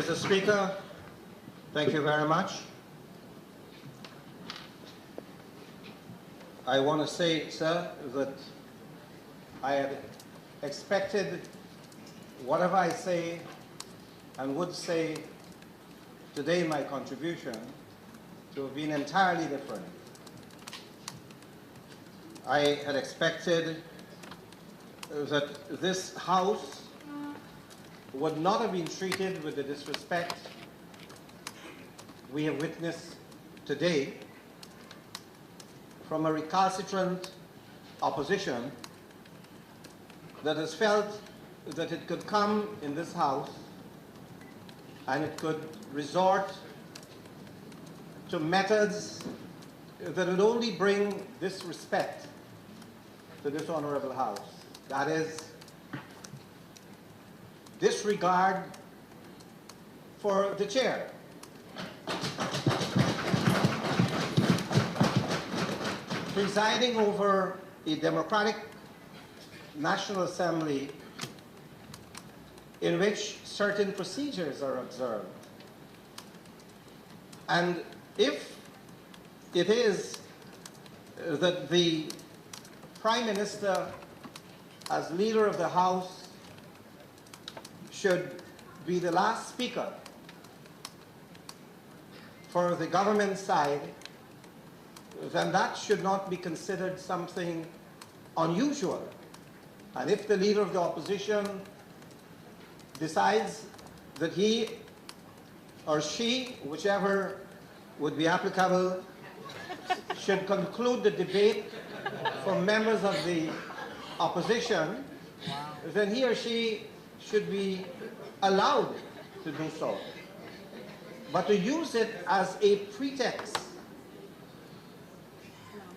Mr. Speaker, thank you very much. I want to say, sir, that I had expected whatever I say and would say today in my contribution to have been entirely different. I had expected that this House would not have been treated with the disrespect we have witnessed today from a recalcitrant opposition that has felt that it could come in this House and it could resort to methods that would only bring disrespect to this honorable House. That is, disregard for the chair. Presiding over a democratic National Assembly in which certain procedures are observed. And if it is that the Prime Minister, as leader of the House, should be the last speaker for the government side, then that should not be considered something unusual. And if the leader of the opposition decides that he or she, whichever would be applicable, should conclude the debate for members of the opposition, then he or she should be allowed to do so. But to use it as a pretext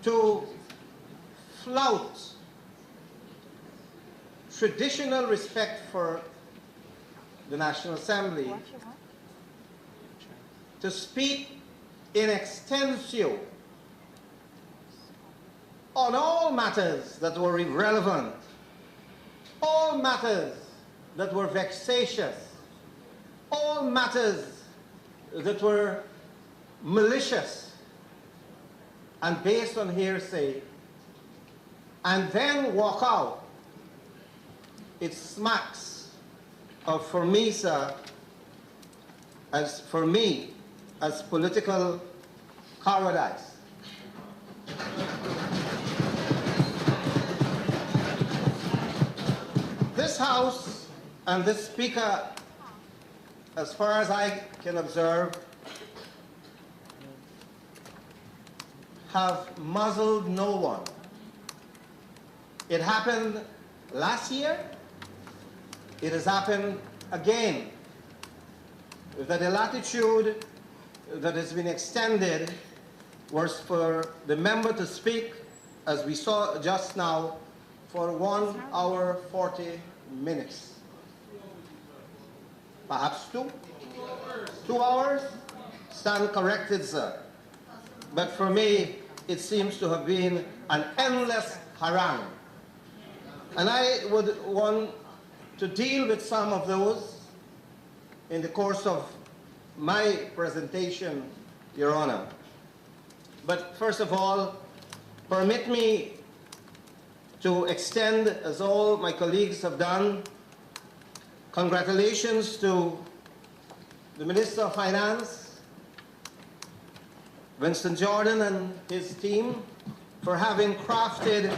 to flout traditional respect for the National Assembly, to speak in extensio on all matters that were irrelevant, all matters that were vexatious, all matters that were malicious and based on hearsay, and then walk out, it smacks of, for me, sir, as political cowardice. This House and this Speaker, as far as I can observe, have muzzled no one. It happened last year. It has happened again. That the latitude that has been extended was for the member to speak, as we saw just now, for 1 hour 40 minutes. Perhaps 2? 2 hours? Stand corrected, sir. But for me, it seems to have been an endless harangue. And I would want to deal with some of those in the course of my presentation, Your Honor. But first of all, permit me to extend, as all my colleagues have done, congratulations to the Minister of Finance, Winston Jordan, and his team for having crafted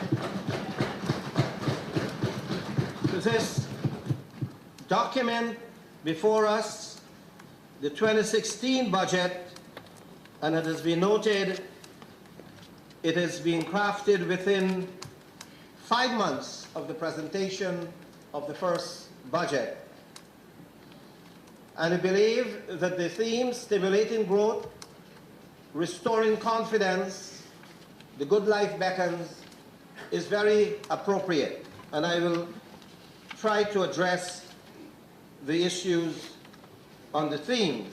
this document before us, the 2016 budget, and it has been noted, it is being crafted within 5 months of the presentation of the first budget. And I believe that the theme, stimulating growth, restoring confidence, the good life beckons, is very appropriate. And I will try to address the issues on the theme.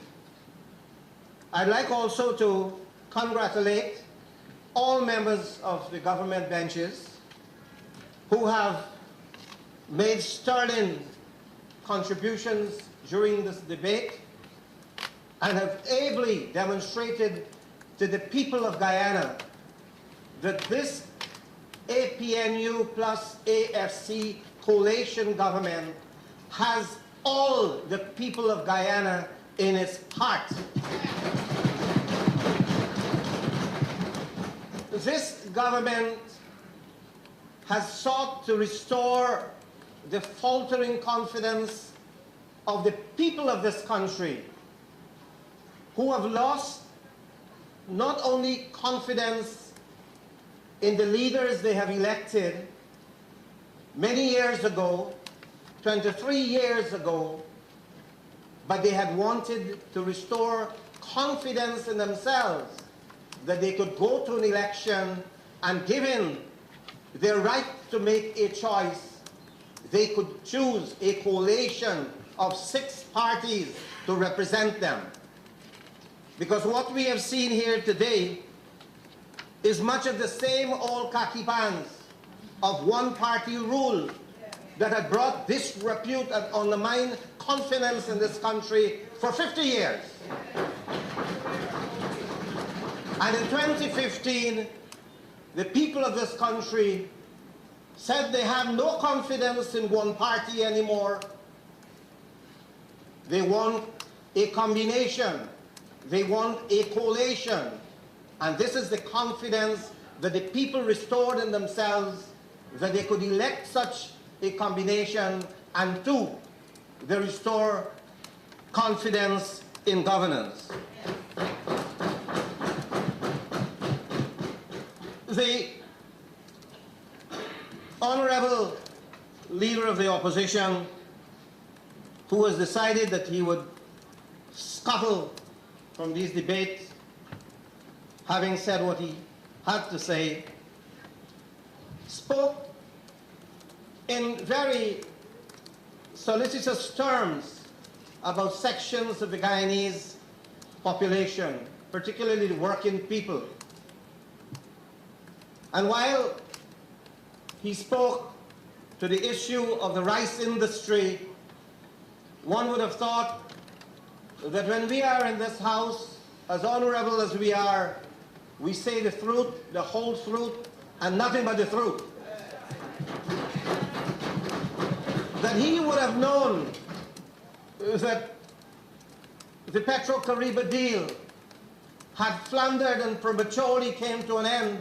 I'd like also to congratulate all members of the government benches who have made sterling contributions during this debate and have ably demonstrated to the people of Guyana that this APNU plus AFC coalition government has all the people of Guyana in its heart. This government has sought to restore the faltering confidence of the people of this country, who have lost not only confidence in the leaders they have elected many years ago, 23 years ago, but they had wanted to restore confidence in themselves that they could go to an election and, given their right to make a choice, they could choose a coalition of 6 parties to represent them. Because what we have seen here today is much of the same old khaki pants of one-party rule that had brought disrepute and undermined confidence in this country for 50 years. And in 2015, the people of this country said they have no confidence in one party anymore. They want a combination. They want a coalition. And this is the confidence that the people restored in themselves, that they could elect such a combination, and 2, they restore confidence in governance. The honorable leader of the opposition, who has decided that he would scuttle from these debates, having said what he had to say, spoke in very solicitous terms about sections of the Guyanese population, particularly the working people. And while he spoke to the issue of the rice industry, one would have thought that when we are in this house, as honorable as we are, we say the truth, the whole truth, and nothing but the truth. That he would have known that the Petro-Caribe deal had floundered and prematurely came to an end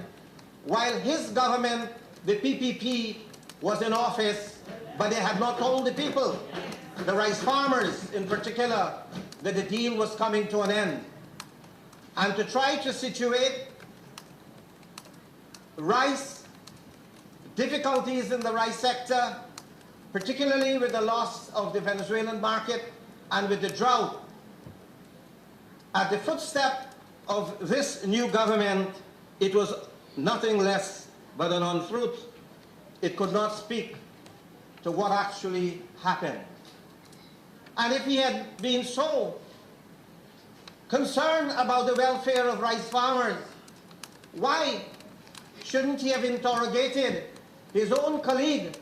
while his government, the PPP, was in office, but they had not told the people, the rice farmers in particular, that the deal was coming to an end. And to try to situate rice, difficulties in the rice sector, particularly with the loss of the Venezuelan market and with the drought, at the footstep of this new government, it was nothing less but an untruth. It could not speak to what actually happened. And if he had been so concerned about the welfare of rice farmers, why shouldn't he have interrogated his own colleague,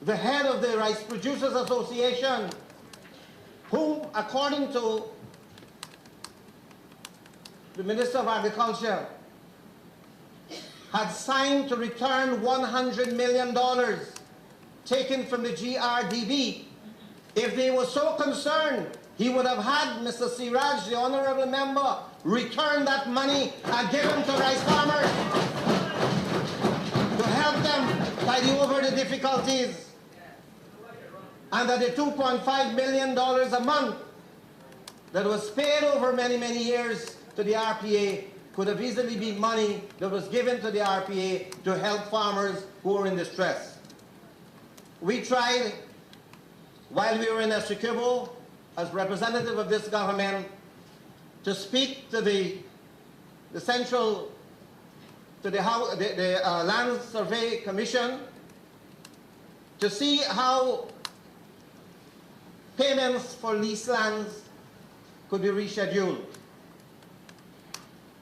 the head of the Rice Producers Association, who, according to the Minister of Agriculture, had signed to return $100 million taken from the GRDB. If they were so concerned, he would have had Mr. Siraj, the honorable member, return that money and give them to rice farmers to help them tidy over the difficulties. And that the $2.5 million a month that was paid over many, many years to the RPA could have easily been money that was given to the RPA to help farmers who were in distress. We tried, while we were in Essequibo, as representative of this government, to speak to the Land Survey Commission to see how payments for lease lands could be rescheduled.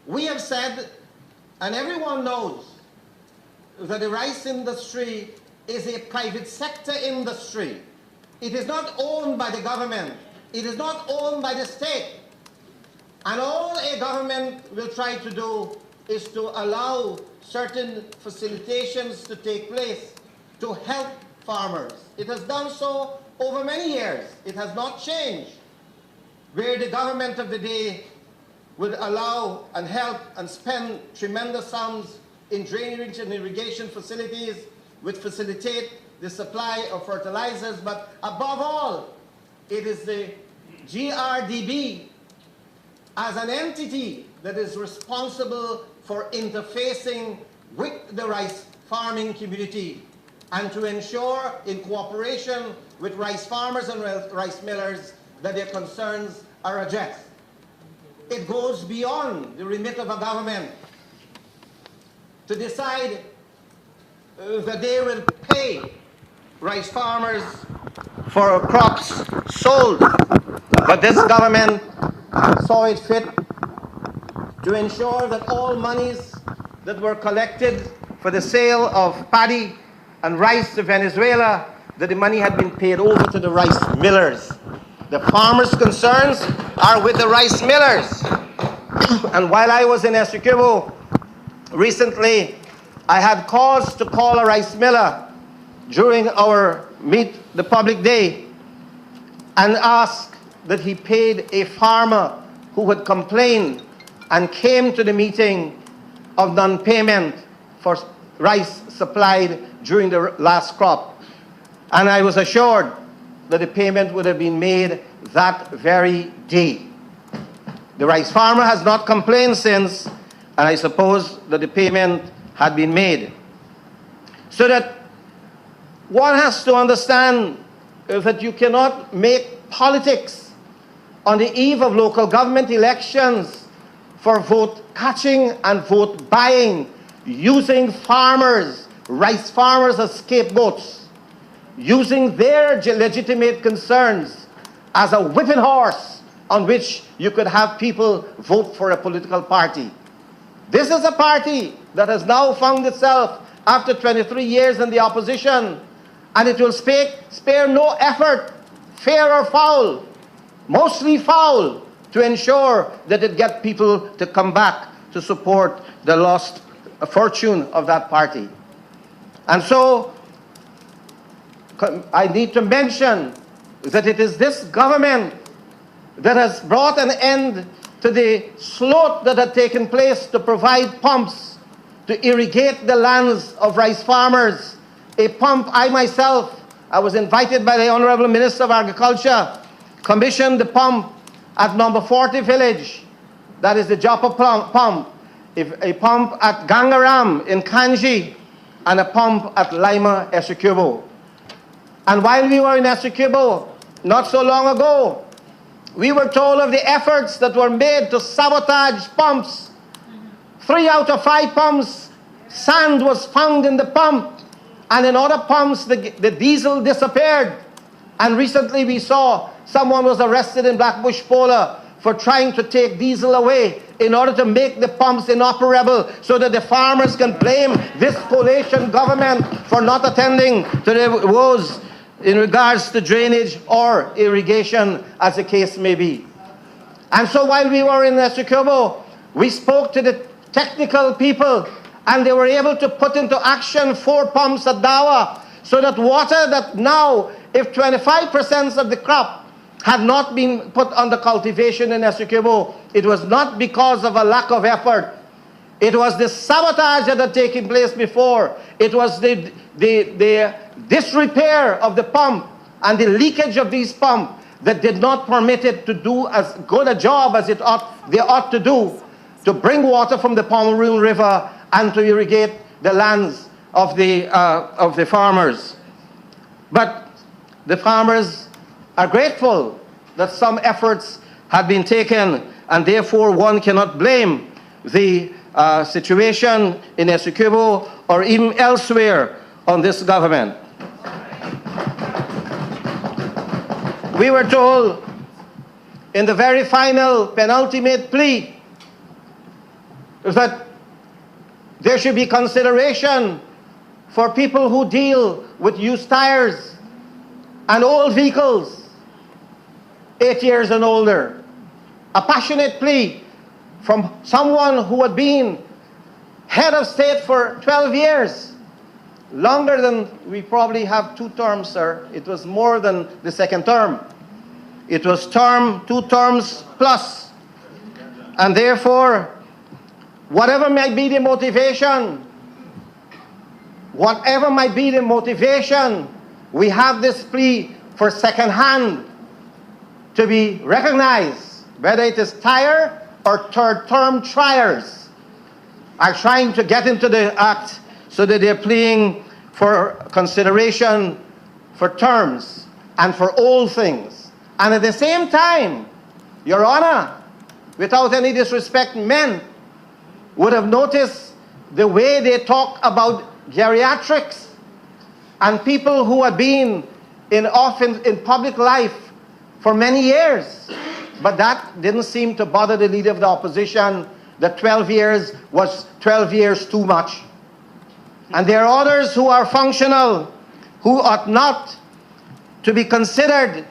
We have said, and everyone knows, that the rice industry is a private sector industry. It is not owned by the government. It is not owned by the state. And all a government will try to do is to allow certain facilitations to take place to help farmers. It has done so over many years. It has not changed. Where the government of the day would allow and help and spend tremendous sums in drainage and irrigation facilities, would facilitate the supply of fertilizers, but above all, it is the GRDB as an entity that is responsible for interfacing with the rice farming community and to ensure, in cooperation with rice farmers and rice millers, that their concerns are addressed. It goes beyond the remit of a government to decide that they will pay rice farmers for crops sold. But this government saw it fit to ensure that all monies that were collected for the sale of paddy and rice to Venezuela, that the money had been paid over to the rice millers. The farmers' concerns are with the rice millers. And while I was in Essequibo recently, I had cause to call a rice miller during our Meet the Public Day and ask that he paid a farmer who had complained and came to the meeting of non-payment for rice supplied during the last crop. And I was assured that the payment would have been made that very day. The rice farmer has not complained since, and I suppose that the payment had been made. So that one has to understand that you cannot make politics on the eve of local government elections for vote catching and vote buying, using farmers, rice farmers as scapegoats, using their legitimate concerns as a whipping horse on which you could have people vote for a political party. This is a party that has now found itself after 23 years in the opposition, and it will spare no effort, fair or foul, mostly foul, to ensure that it gets people to come back to support the lost fortune of that party. And so, I need to mention that it is this government that has brought an end to the sloth that had taken place to provide pumps to irrigate the lands of rice farmers. A pump, I was invited by the Honorable Minister of Agriculture, commissioned the pump at number 40 village, that is the Joppa pump, a pump at Gangaram in Kanji, and a pump at Lima, Essequibo. And while we were in Essequibo, not so long ago, we were told of the efforts that were made to sabotage pumps. 3 out of 5 pumps, sand was found in the pump, and in other pumps, the diesel disappeared. And recently we saw someone was arrested in Blackbush Pola for trying to take diesel away in order to make the pumps inoperable so that the farmers can blame this coalition government for not attending to the woes in regards to drainage or irrigation, as the case may be. And so while we were in Essequibo, we spoke to the technical people, and they were able to put into action 4 pumps at Dawa, so that water that now, if 25% of the crop had not been put under cultivation in Essequibo, it was not because of a lack of effort. It was the sabotage that had taken place before. It was the disrepair of the pump and the leakage of these pumps that did not permit it to do as good a job as they ought to do to bring water from the Pomeroon River and to irrigate the lands of the farmers. But the farmers are grateful that some efforts have been taken, and therefore one cannot blame the situation in Essequibo or even elsewhere on this government. We were told in the very final penultimate plea that there should be consideration for people who deal with used tires and old vehicles, 8 years and older. a passionate plea from someone who had been head of state for 12 years, longer than we probably have 2 terms, sir. It was more than the second term. It was 2 terms plus. And therefore, whatever might be the motivation, we have this plea for second hand to be recognized, whether it is tire or third term triers are trying to get into the act so that they're pleading for consideration for terms and for all things. And at the same time, Your Honor, without any disrespect, men would have noticed the way they talk about geriatrics and people who have been in public life for many years. But that didn't seem to bother the leader of the opposition, that 12 years was 12 years too much. And there are others who are functional, who ought not to be considered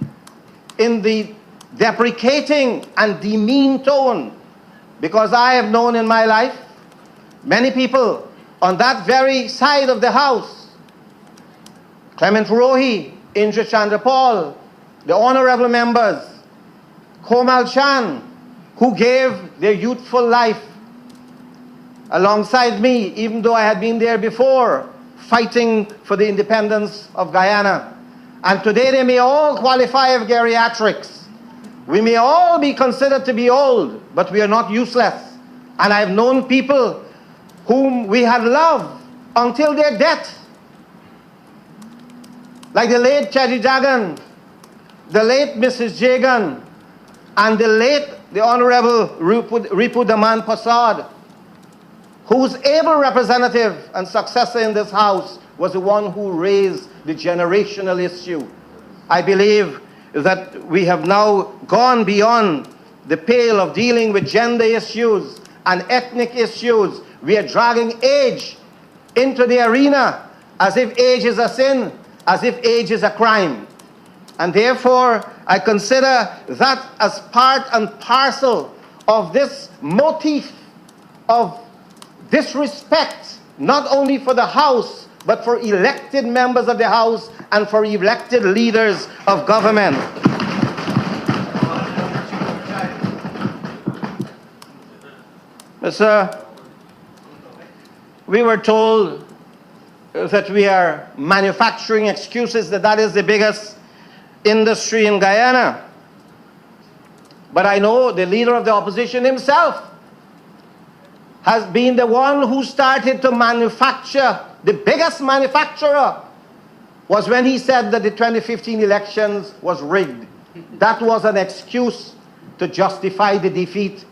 in the deprecating and demean tone, because I have known in my life many people on that very side of the House, Clement Rohi, Indra Chandrapal, the honorable members, Komal Chan, who gave their youthful life alongside me, even though I had been there before, fighting for the independence of Guyana. And today they may all qualify of geriatrics. We may all be considered to be old, but we are not useless. And I've known people whom we had loved until their death, like the late Chaji Jagan, the late Mrs. Jagan, and the Honorable Ripu Daman Prasad, whose able representative and successor in this House was the one who raised the generational issue. I believe that we have now gone beyond the pale of dealing with gender issues and ethnic issues. We are dragging age into the arena as if age is a sin, as if age is a crime. And therefore, I consider that as part and parcel of this motif of disrespect, not only for the House, but for elected members of the House and for elected leaders of government. Sir, we were told that we are manufacturing excuses, that is the biggest industry in Guyana. But I know the leader of the opposition himself has been the one who started to manufacture. The biggest manufacturer was when he said that the 2015 elections was rigged. That was an excuse to justify the defeat.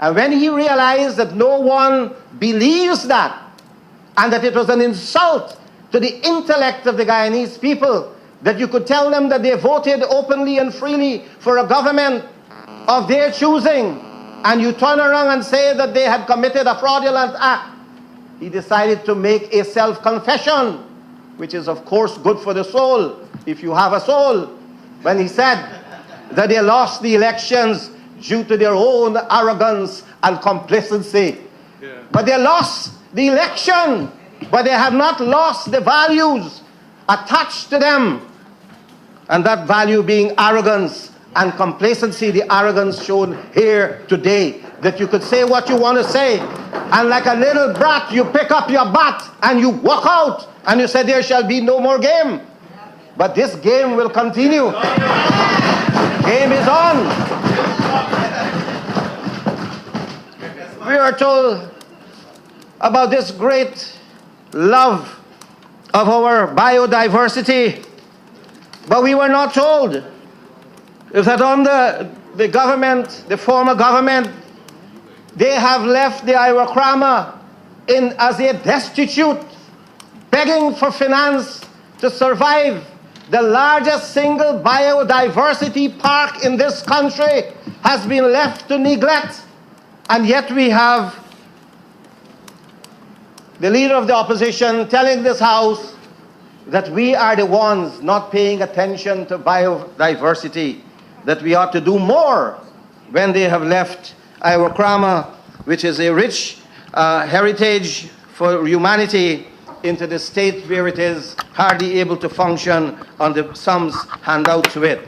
And when he realized that no one believes that, and that it was an insult to the intellect of the Guyanese people, that you could tell them that they voted openly and freely for a government of their choosing, and you turn around and say that they had committed a fraudulent act, he decided to make a self-confession, which is of course good for the soul, if you have a soul, when he said that they lost the elections due to their own arrogance and complacency. Yeah. But they lost the election, but they have not lost the values attached to them. And that value being arrogance and complacency, the arrogance shown here today, that you could say what you want to say, and like a little brat, you pick up your bat and you walk out, and you say there shall be no more game. But this game will continue. Game is on. We are told about this great love of our biodiversity, but we were not told that under the government, the former government, they have left the Iraqrama as a destitute, begging for finance to survive. The largest single biodiversity park in this country has been left to neglect. And yet we have the leader of the opposition telling this House that we are the ones not paying attention to biodiversity, that we ought to do more when they have left our Krama, which is a rich heritage for humanity, into the state where it is hardly able to function on the sums handed out to it.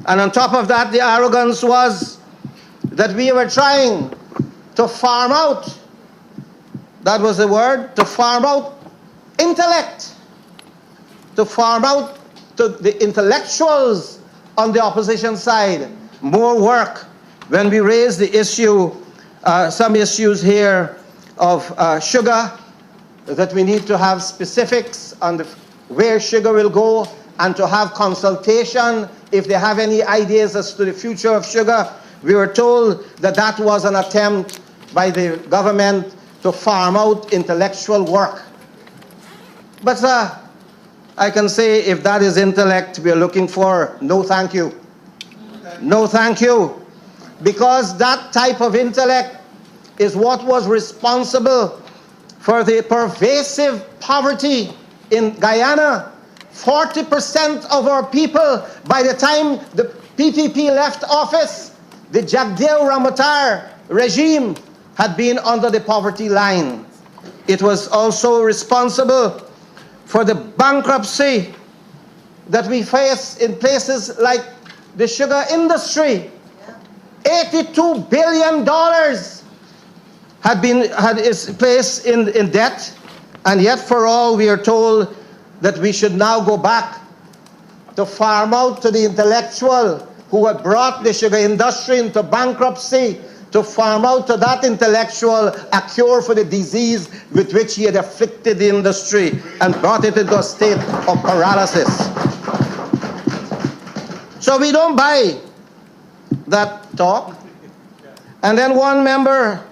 And on top of that, the arrogance was that we were trying to farm out, that was the word, to farm out intellect, to farm out to the intellectuals on the opposition side more work when we raised the issue, some issues here of sugar, that we need to have specifics on where sugar will go, and to have consultation if they have any ideas as to the future of sugar. We were told that that was an attempt by the government to farm out intellectual work. But I can say, if that is intellect we are looking for, no thank you. No thank you. Because that type of intellect is what was responsible for the pervasive poverty in Guyana. 40% of our people, by the time the PPP left office, the Jagdeo Ramatar regime had been under the poverty line. It was also responsible for the bankruptcy that we face in places like the sugar industry. $82 billion had its place in debt, and yet for all we are told that we should now go back to farm out to the intellectual who had brought the sugar industry into bankruptcy, to farm out to that intellectual a cure for the disease with which he had afflicted the industry and brought it into a state of paralysis. So we don't buy that talk. And then one member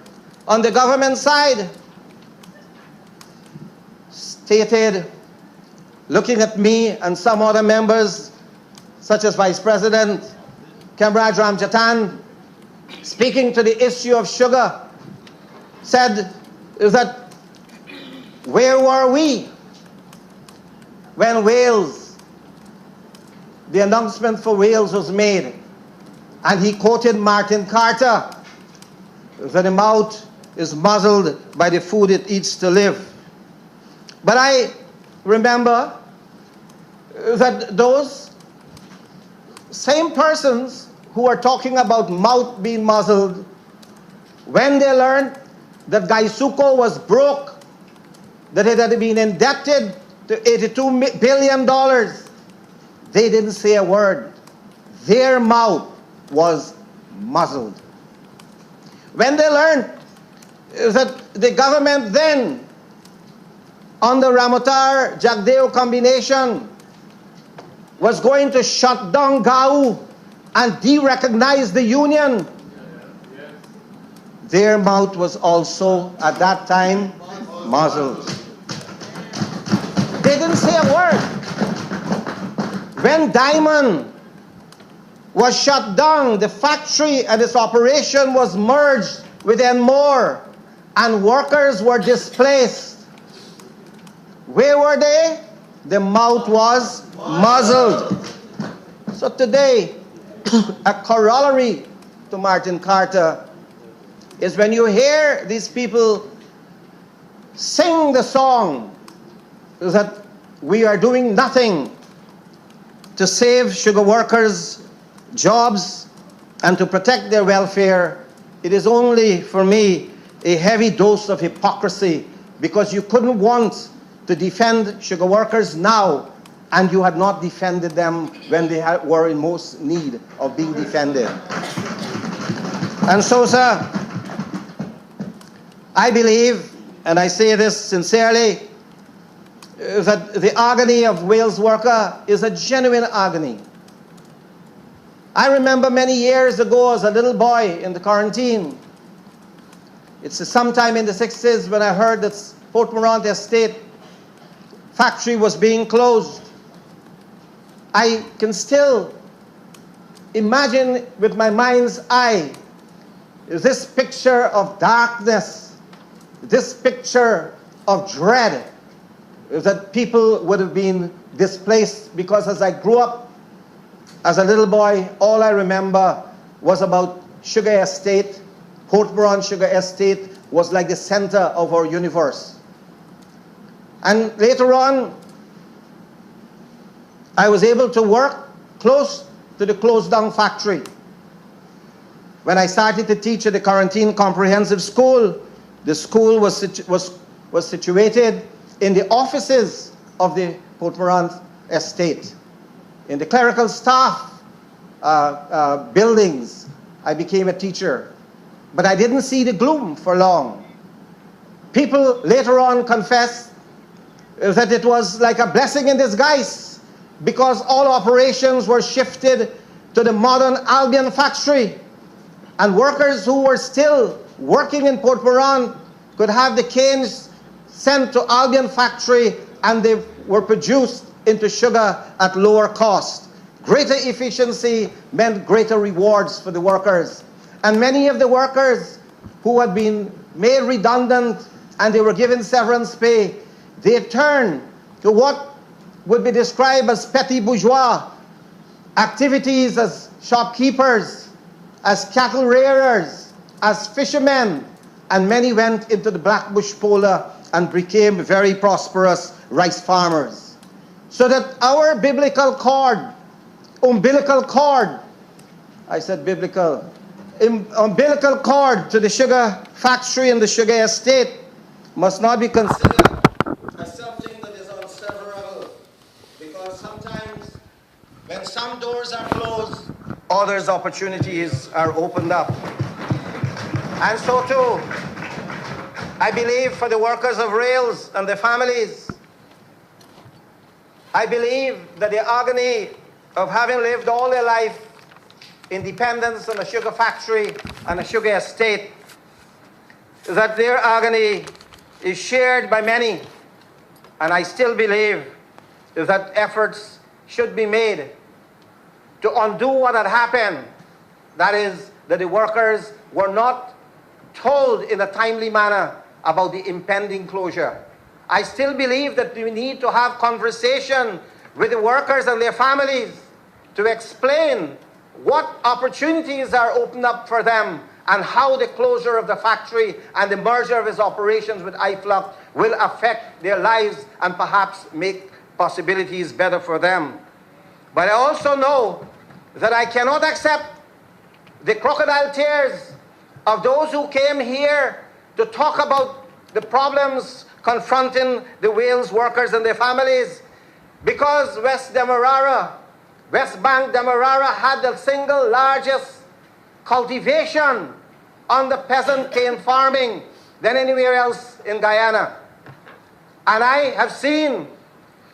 on the government side stated, looking at me and some other members, such as Vice President Kemraj Ramjatan, speaking to the issue of sugar, said that, where were we when Wales, the announcement for Wales was made? And he quoted Martin Carter, that the mouth is muzzled by the food it eats to live. But I remember that those same persons who are talking about mouth being muzzled, when they learned that Gaisuco was broke, that it had been indebted to $82 billion, they didn't say a word. Their mouth was muzzled. When they learned that the government then, on the Ramatar-Jagdeo combination, was going to shut down GAU and de-recognize the union, their mouth was also, at that time, muzzled. They didn't say a word. When Diamond was shut down, the factory and its operation was merged with Enmore, and workers were displaced. Where were they? The mouth was muzzled. So today, a corollary to Martin Carter is when you hear these people sing the song that we are doing nothing to save sugar workers' jobs and to protect their welfare, it is only, for me, a heavy dose of hypocrisy, because you couldn't want to defend sugar workers now, and you had not defended them when they were in most need of being defended. And so, sir, I believe, and I say this sincerely, that the agony of Wales worker is a genuine agony. I remember many years ago as a little boy in the quarantine, it's sometime in the 60s when I heard that Port Morant Estate factory was being closed. I can still imagine with my mind's eye this picture of darkness, this picture of dread, that people would have been displaced, because as I grew up as a little boy, all I remember was about sugar estate. Port Moran Sugar Estate was like the center of our universe. And later on, I was able to work close to the closed down factory. When I started to teach at the Quarantine Comprehensive School, the school was situated in the offices of the Port Moran estate. In the clerical staff buildings, I became a teacher. But I didn't see the gloom for long. People later on confessed that it was like a blessing in disguise, because all operations were shifted to the modern Albion factory, and workers who were still working in Port Moran could have the canes sent to Albion factory, and they were produced into sugar at lower cost. Greater efficiency meant greater rewards for the workers. And many of the workers who had been made redundant and they were given severance pay, they turned to what would be described as petty bourgeois activities, as shopkeepers, as cattle rearers, as fishermen, and many went into the Blackbush Polar and became very prosperous rice farmers. So that our biblical cord, umbilical cord, I said biblical, umbilical cord to the sugar factory and the sugar estate must not be considered as something that is unseverable, because sometimes when some doors are closed, others' opportunities are opened up. And so too, I believe for the workers of rails and their families, I believe that the agony of having lived all their life in dependence on a sugar factory and a sugar estate, that their agony is shared by many. And I still believe that efforts should be made to undo what had happened. That is, that the workers were not told in a timely manner about the impending closure. I still believe that we need to have conversation with the workers and their families to explain what opportunities are opened up for them and how the closure of the factory and the merger of its operations with IFLOC will affect their lives and perhaps make possibilities better for them. But I also know that I cannot accept the crocodile tears of those who came here to talk about the problems confronting the Wales workers and their families, because West Bank Demerara had the single largest cultivation on the peasant cane farming than anywhere else in Guyana. And I have seen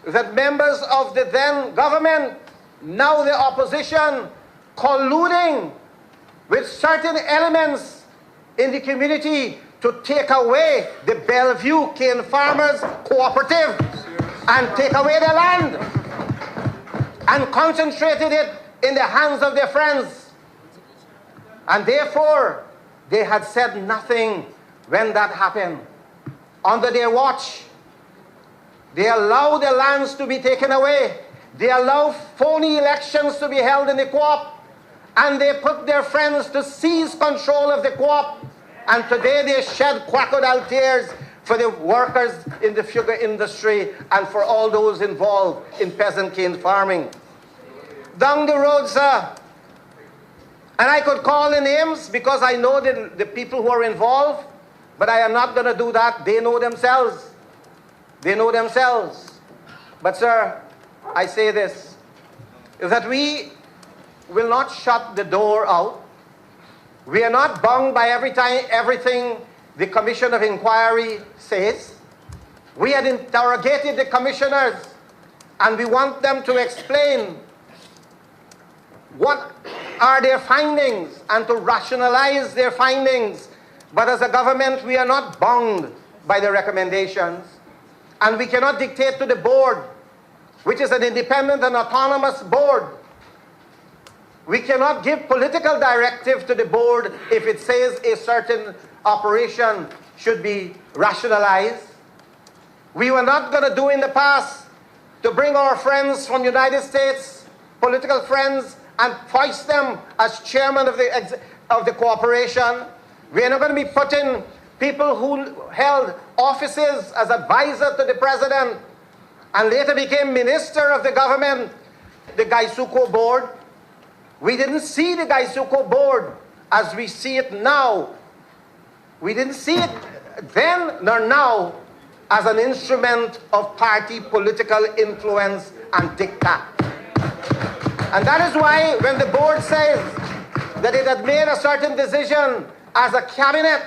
that members of the then government, now the opposition, colluding with certain elements in the community to take away the Bellevue Cane Farmers Cooperative and take away their land and concentrated it in the hands of their friends. And therefore, they had said nothing when that happened. Under their watch, they allowed their lands to be taken away. They allowed phony elections to be held in the co-op. And they put their friends to seize control of the co-op. And today they shed crocodile tears for the workers in the sugar industry and for all those involved in peasant cane farming. Down the road, sir, and I could call the names because I know the people who are involved, but I am not going to do that. They know themselves. They know themselves. But, sir, I say this, is that we will not shut the door out. We are not bound by everything the Commission of Inquiry says. We had interrogated the commissioners, and we want them to explain what are their findings and to rationalize their findings. But as a government, we are not bound by the recommendations, and we cannot dictate to the board, which is an independent and autonomous board. We cannot give political directive to the board if it says a certain operation should be rationalized. We were not going to do in the past to bring our friends from the United States, political friends, and foist them as chairman of the corporation. We are not going to be putting people who held offices as advisor to the president and later became minister of the government, the Guyana board. We didn't see the Guyana board as we see it now. We didn't see it then nor now as an instrument of party political influence and diktat. And that is why when the board says that it had made a certain decision as a cabinet,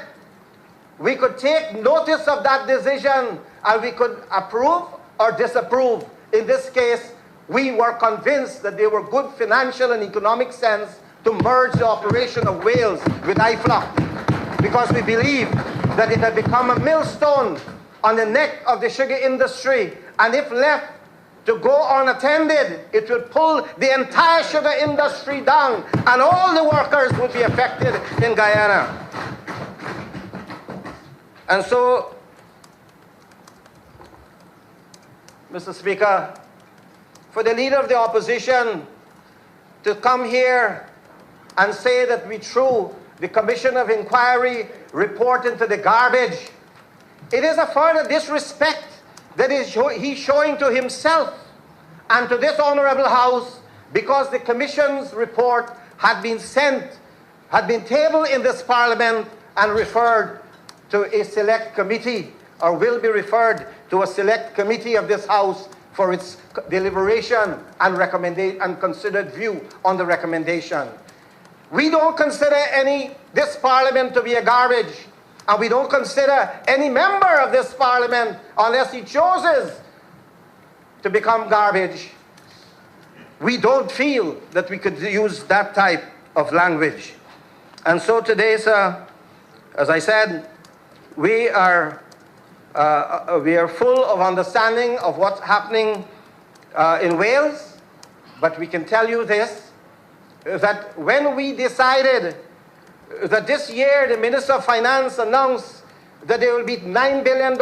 we could take notice of that decision and we could approve or disapprove. In this case, we were convinced that they were good financial and economic sense to merge the operation of Wales with IFLOC, because we believe that it had become a millstone on the neck of the sugar industry, and if left to go unattended, it will pull the entire sugar industry down, and all the workers would be affected in Guyana. And so, Mr. Speaker, for the leader of the opposition to come here and say that we threw the Commission of Inquiry report into the garbage, it is a further disrespect that he's showing to himself and to this Honorable House, because the Commission's report had been tabled in this Parliament and referred to a select committee, or will be referred to a select committee of this House for its deliberation and considered view on the recommendation. We don't consider this Parliament to be a garbage, and we don't consider any member of this Parliament, unless he chooses to become garbage. We don't feel that we could use that type of language. And so today, sir, as I said, we are full of understanding of what's happening in Wales, but we can tell you this, that when we decided that this year the Minister of Finance announced that there will be $9 billion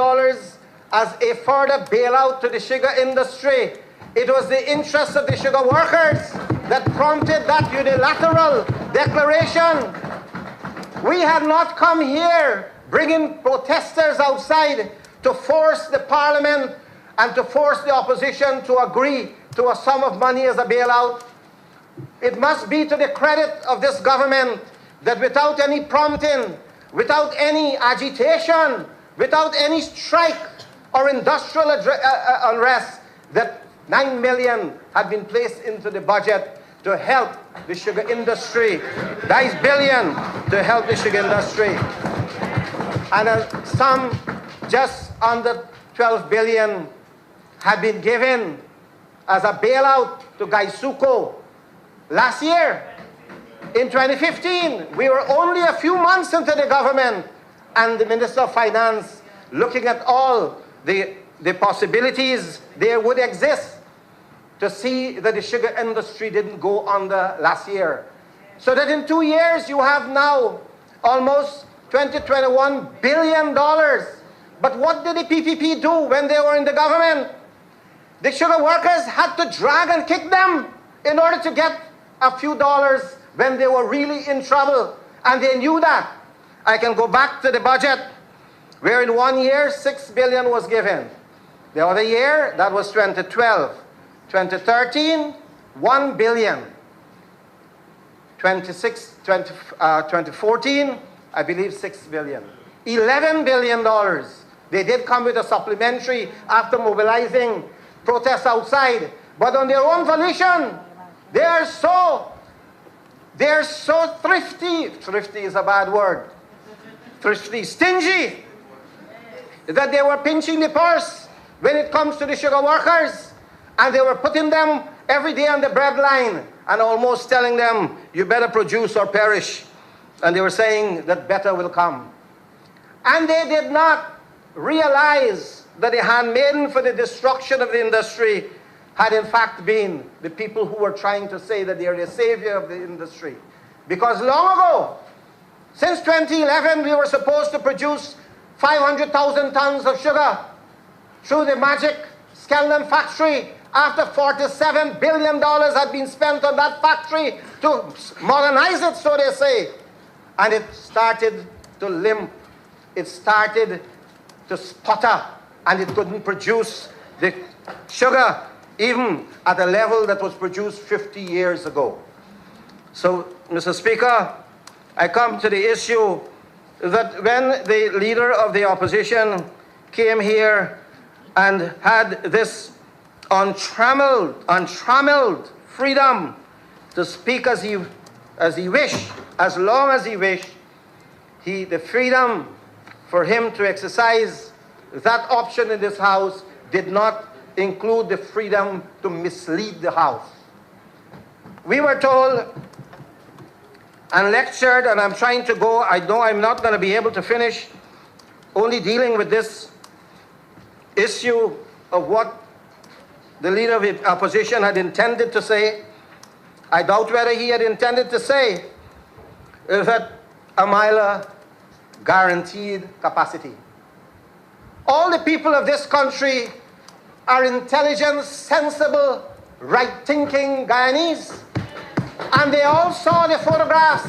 as a further bailout to the sugar industry, it was the interest of the sugar workers that prompted that unilateral declaration. We had not come here bringing protesters outside to force the Parliament and to force the opposition to agree to a sum of money as a bailout. It must be to the credit of this government that without any prompting, without any agitation, without any strike or industrial unrest, that 9 million had been placed into the budget to help the sugar industry. 9 billion to help the sugar industry. And some just under 12 billion had been given as a bailout to Guyana last year. In 2015, we were only a few months into the government, and the Minister of Finance, looking at all the possibilities there would exist to see that the sugar industry didn't go under last year. So that in 2 years, you have now almost $21 billion. But what did the PPP do when they were in the government? The sugar workers had to drag and kick them in order to get a few dollars when they were really in trouble. And they knew that. I can go back to the budget, where in 1 year, 6 billion was given. The other year, that was 2012. 2013, 1 billion. 2014, I believe 6 billion. $11 billion. They did come with a supplementary after mobilizing protests outside. But on their own volition, they are so thrifty. Thrifty is a bad word. Thrifty, stingy, that they were pinching the purse when it comes to the sugar workers. And they were putting them every day on the bread line and almost telling them, you better produce or perish. And they were saying that better will come. And they did not realize that the handmaiden for the destruction of the industry had in fact been the people who were trying to say that they are the savior of the industry. Because long ago, since 2011, we were supposed to produce 500,000 tons of sugar through the magic Skelton factory after $47 billion had been spent on that factory to modernize it, so they say. And it started to limp. It started to sputter, and it couldn't produce the sugar even at a level that was produced 50 years ago. So, Mr. Speaker, I come to the issue that when the leader of the opposition came here and had this untrammeled freedom to speak as he wished, as long as he wished, the freedom for him to exercise that option in this House did not include the freedom to mislead the House. We were told and lectured, and I'm trying to go, I know I'm not going to be able to finish only dealing with this issue of what the leader of the opposition had intended to say. I doubt whether he had intended to say that Amila guaranteed capacity. All the people of this country are intelligent, sensible, right-thinking Guyanese. And they all saw the photographs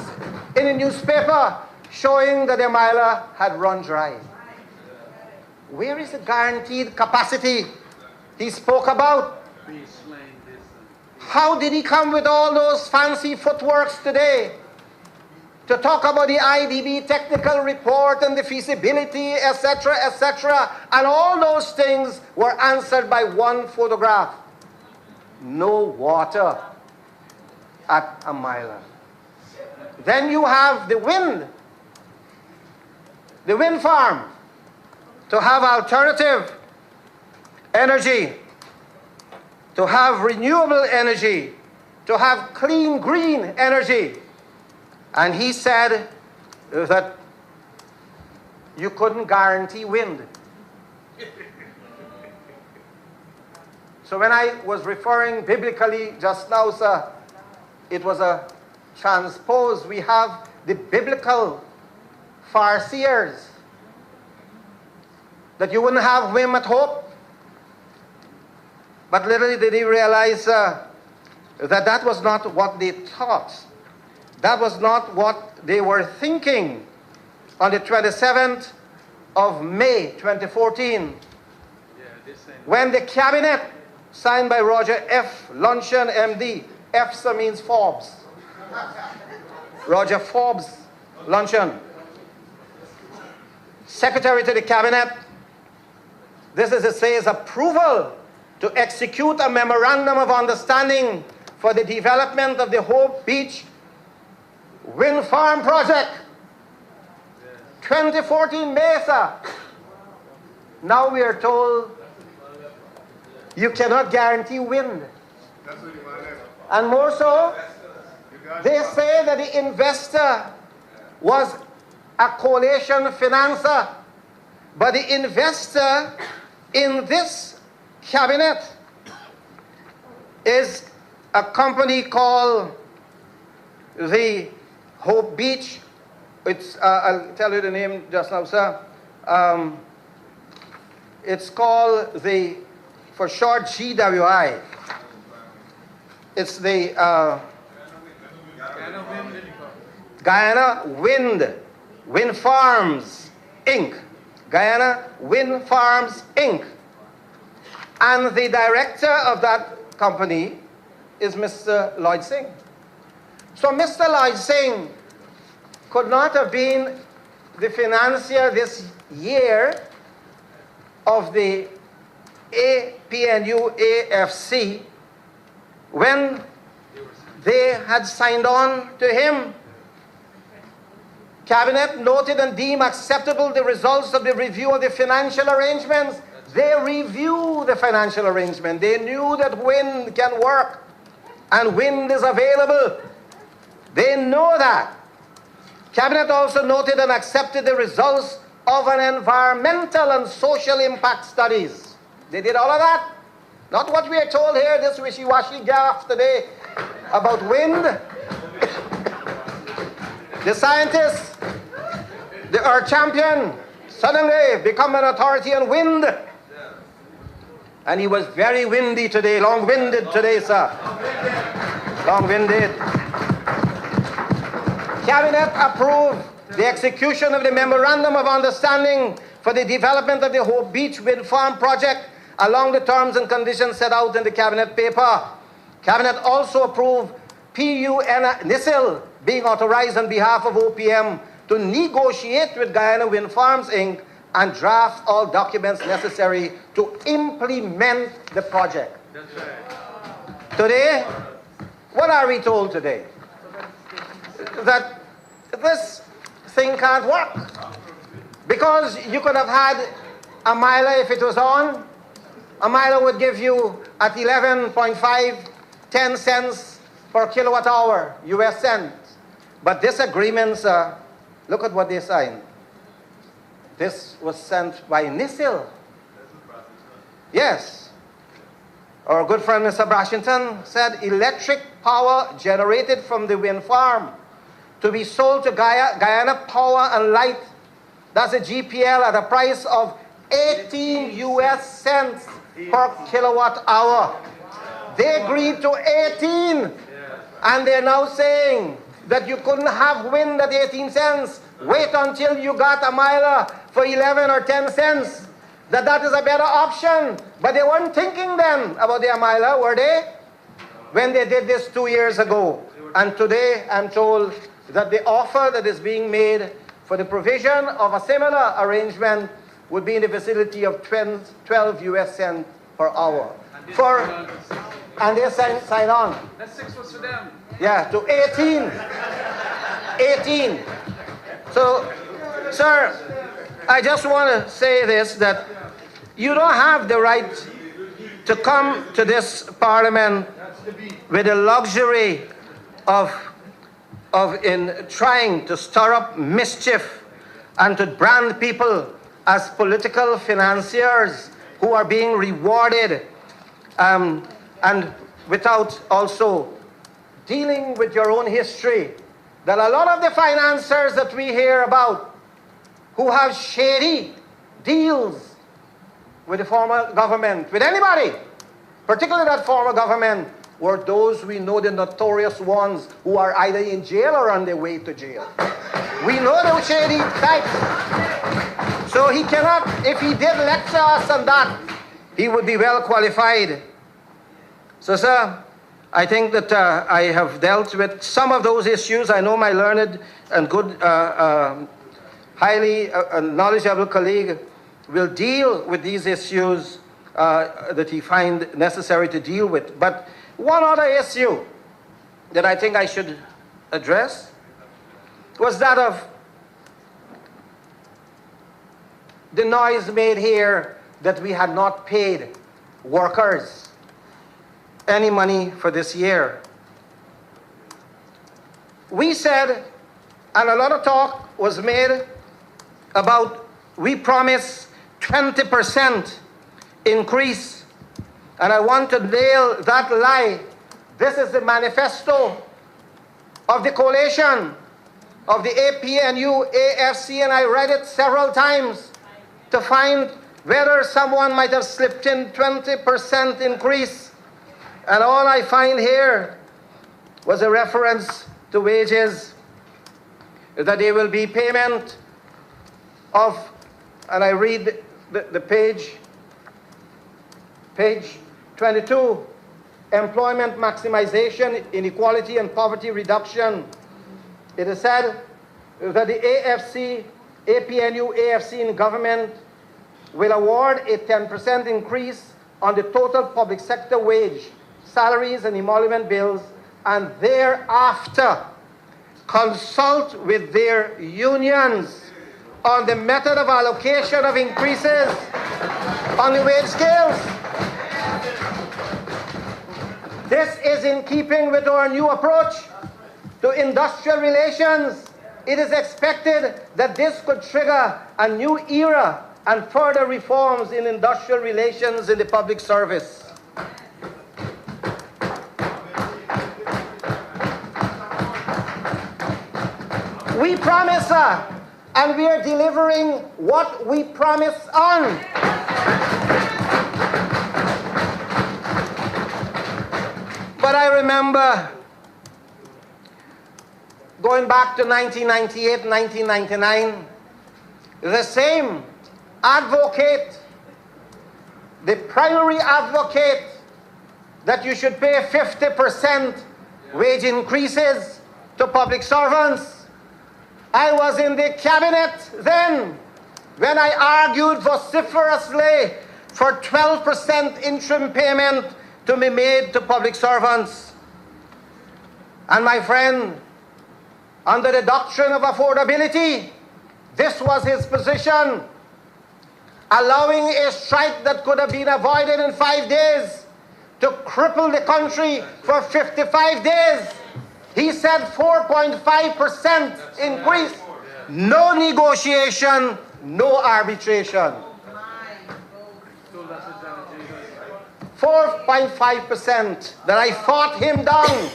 in the newspaper showing that Amila had run dry. Where is the guaranteed capacity he spoke about? How did he come with all those fancy footworks today to talk about the IDB technical report and the feasibility, etc., etc., and all those things were answered by one photograph? No water at Amila. Then you have the wind farm, to have alternative energy, to have renewable energy, to have clean, green energy. And he said that you couldn't guarantee wind. So when I was referring biblically just now, sir, it was a transpose. We have the biblical farseers that you wouldn't have wind at hope. But little did he realize that that was not what they thought. That was not what they were thinking on the 27th of May 2014, when the cabinet, signed by Roger F. Luncheon, MD, F means Forbes, Roger Forbes Luncheon, Secretary to the Cabinet, this is, it says, approval to execute a memorandum of understanding for the development of the Hope Beach wind farm project. 2014 Mesa. Now we are told you cannot guarantee wind. And more so, they say that the investor was a coalition financer, but the investor in this cabinet is a company called the Hope Beach. It's, I'll tell you the name just now, sir. It's called the, for short, GWI. It's the Guyana Wind Farms, Inc. Guyana Wind Farms, Inc. And the director of that company is Mr. Lloyd Singh. So Mr. Lloyd Singh could not have been the financier this year of the APNU AFC when they had signed on to him. Cabinet noted and deemed acceptable the results of the review of the financial arrangements. They reviewed the financial arrangement. They knew that wind can work and wind is available. They know that. Cabinet also noted and accepted the results of an environmental and social impact studies. They did all of that. Not what we are told here, this wishy-washy gaff today about wind. The scientists, our champion, suddenly become an authority on wind. And he was very windy today, long-winded today, sir. Long-winded. Cabinet approved the execution of the Memorandum of Understanding for the development of the Hope Beach Wind Farm project along the terms and conditions set out in the Cabinet paper. Cabinet also approved NISIL being authorized on behalf of OPM to negotiate with Guyana Wind Farms, Inc. and draft all documents necessary to implement the project. That's right. Today, what are we told today? That this thing can't work. Because you could have had a miler if it was on. A miler would give you at 11.5, 10 cents per kilowatt hour, US cents. But this agreement, look at what they signed. This was sent by NISIL. Yes. Our good friend Mr. Brashington said electric power generated from the wind farm to be sold to Guyana Power and Light. That's a GPL at a price of 18 US cents per kilowatt hour. They agreed to 18. And they're now saying that you couldn't have wind at 18 cents. Wait until you got a miler for 11 or 10 cents. That is a better option. But they weren't thinking then about their miler, were they? When they did this 2 years ago. And today I'm told that the offer that is being made for the provision of a similar arrangement would be in the vicinity of 12 US cents per hour. And they sign on. That's 6 was for them. Yeah, to 18. 18. So, sir, I just want to say this, that you don't have the right to come to this parliament with the luxury of in trying to stir up mischief and to brand people as political financiers who are being rewarded, and without also dealing with your own history. That a lot of the financiers that we hear about who have shady deals with the former government, with anybody, particularly that former government, were those we know, the notorious ones who are either in jail or on their way to jail. We know those shady types. So he cannot, if he did lecture us on that, he would be well qualified. So, sir, I think that I have dealt with some of those issues. I know my learned and good, highly knowledgeable colleague will deal with these issues that he finds necessary to deal with. But one other issue that I think I should address was that of the noise made here that we had not paid workers any money for this year. We said, and a lot of talk was made about, we promised 20% increase. And I want to nail that lie. This is the manifesto of the coalition of the APNU, AFC, and I read it several times to find whether someone might have slipped in 20% increase. And all I find here was a reference to wages, that there will be payment of, and I read the page 22, employment maximization, inequality and poverty reduction. It is said that the AFC, APNU, AFC in government will award a 10% increase on the total public sector wage, salaries and emolument bills, and thereafter consult with their unions on the method of allocation of increases on the wage scales. This is in keeping with our new approach to industrial relations. It is expected that this could trigger a new era and further reforms in industrial relations in the public service. We promise, and we are delivering what we promise on. But I remember going back to 1998, 1999, the same advocate, the primary advocate that you should pay 50% wage increases to public servants. I was in the cabinet then when I argued vociferously for 12% interim payment to be made to public servants. And my friend, under the doctrine of affordability, this was his position, allowing a strike that could have been avoided in 5 days to cripple the country for 55 days. He said 4.5% increase, no negotiation, no arbitration. 4.5% that I fought him down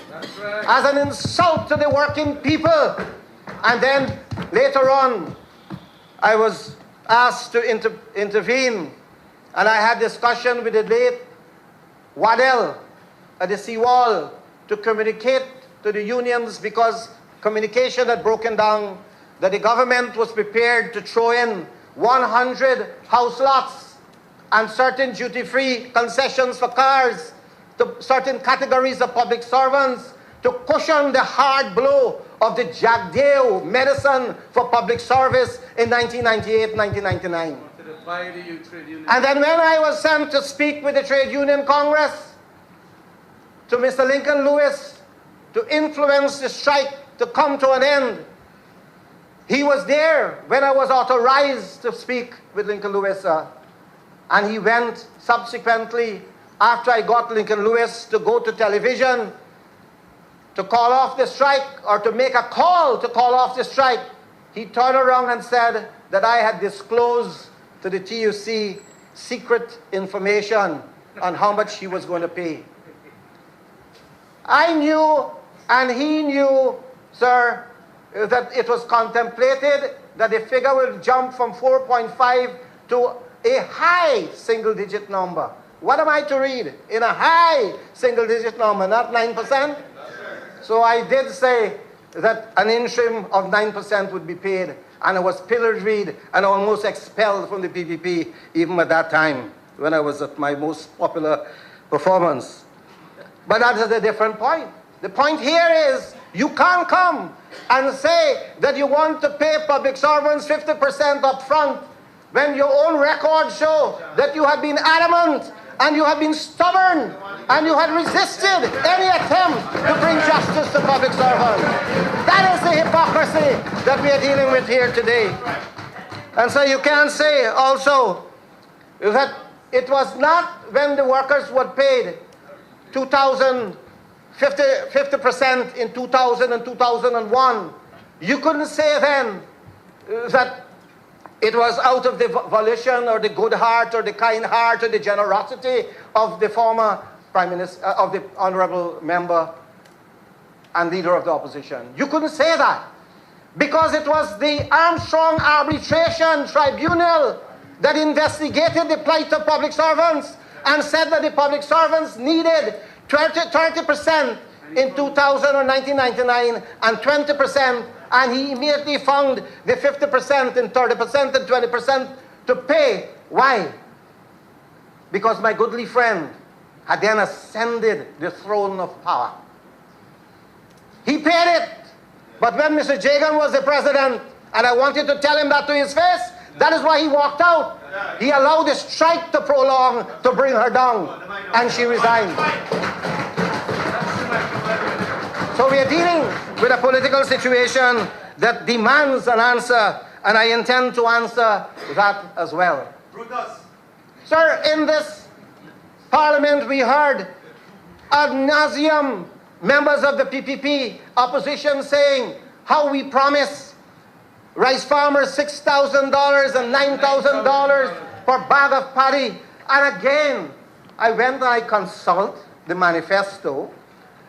as an insult to the working people. And then later on, I was asked to intervene, and I had discussion with the late Waddell at the seawall to communicate to the unions, because communication had broken down, that the government was prepared to throw in 100 house lots and certain duty-free concessions for cars to certain categories of public servants to cushion the hard blow of the Jagdeo medicine for public service in 1998, 1999. And then when I was sent to speak with the Trade Union Congress, to Mr. Lincoln Lewis, to influence the strike to come to an end, he was there when I was authorized to speak with Lincoln Lewis, and he went subsequently, after I got Lincoln Lewis to go to television to call off the strike, or to make a call to call off the strike. He turned around and said that I had disclosed to the TUC secret information on how much he was going to pay. I knew, and he knew, sir, that it was contemplated that the figure will jump from 4.5 to a high single-digit number. What am I to read? In a high single-digit number, not 9%? So I did say that an interim of 9% would be paid, and I was pilloried and almost expelled from the PPP even at that time, when I was at my most popular performance. But that is a different point. The point here is, you can't come and say that you want to pay public servants 50% up front when your own records show that you have been adamant and you have been stubborn and you had resisted any attempt to bring justice to public servants. That is the hypocrisy that we are dealing with here today. And so you can say also that it was not when the workers were paid 50% in 2000 and 2001. You couldn't say then that it was out of the volition or the good heart or the kind heart or the generosity of the former Prime Minister, of the honorable member and leader of the opposition. You couldn't say that, because it was the Armstrong Arbitration Tribunal that investigated the plight of public servants and said that the public servants needed 30% in 2000 or 1999 and 20%, and he immediately found the 50% and 30% and 20% to pay. Why? Because my goodly friend had then ascended the throne of power. He paid it. But when Mr. Jagan was the president, and I wanted to tell him that to his face, that is why he walked out. He allowed the strike to prolong to bring her down, and she resigned. So we are dealing with a political situation that demands an answer, and I intend to answer that as well. Brutus. Sir, in this Parliament we heard ad nauseum members of the PPP opposition saying how we promise rice farmers $6,000 and $9,000 per bag of paddy. And again, I went and I consult the manifesto,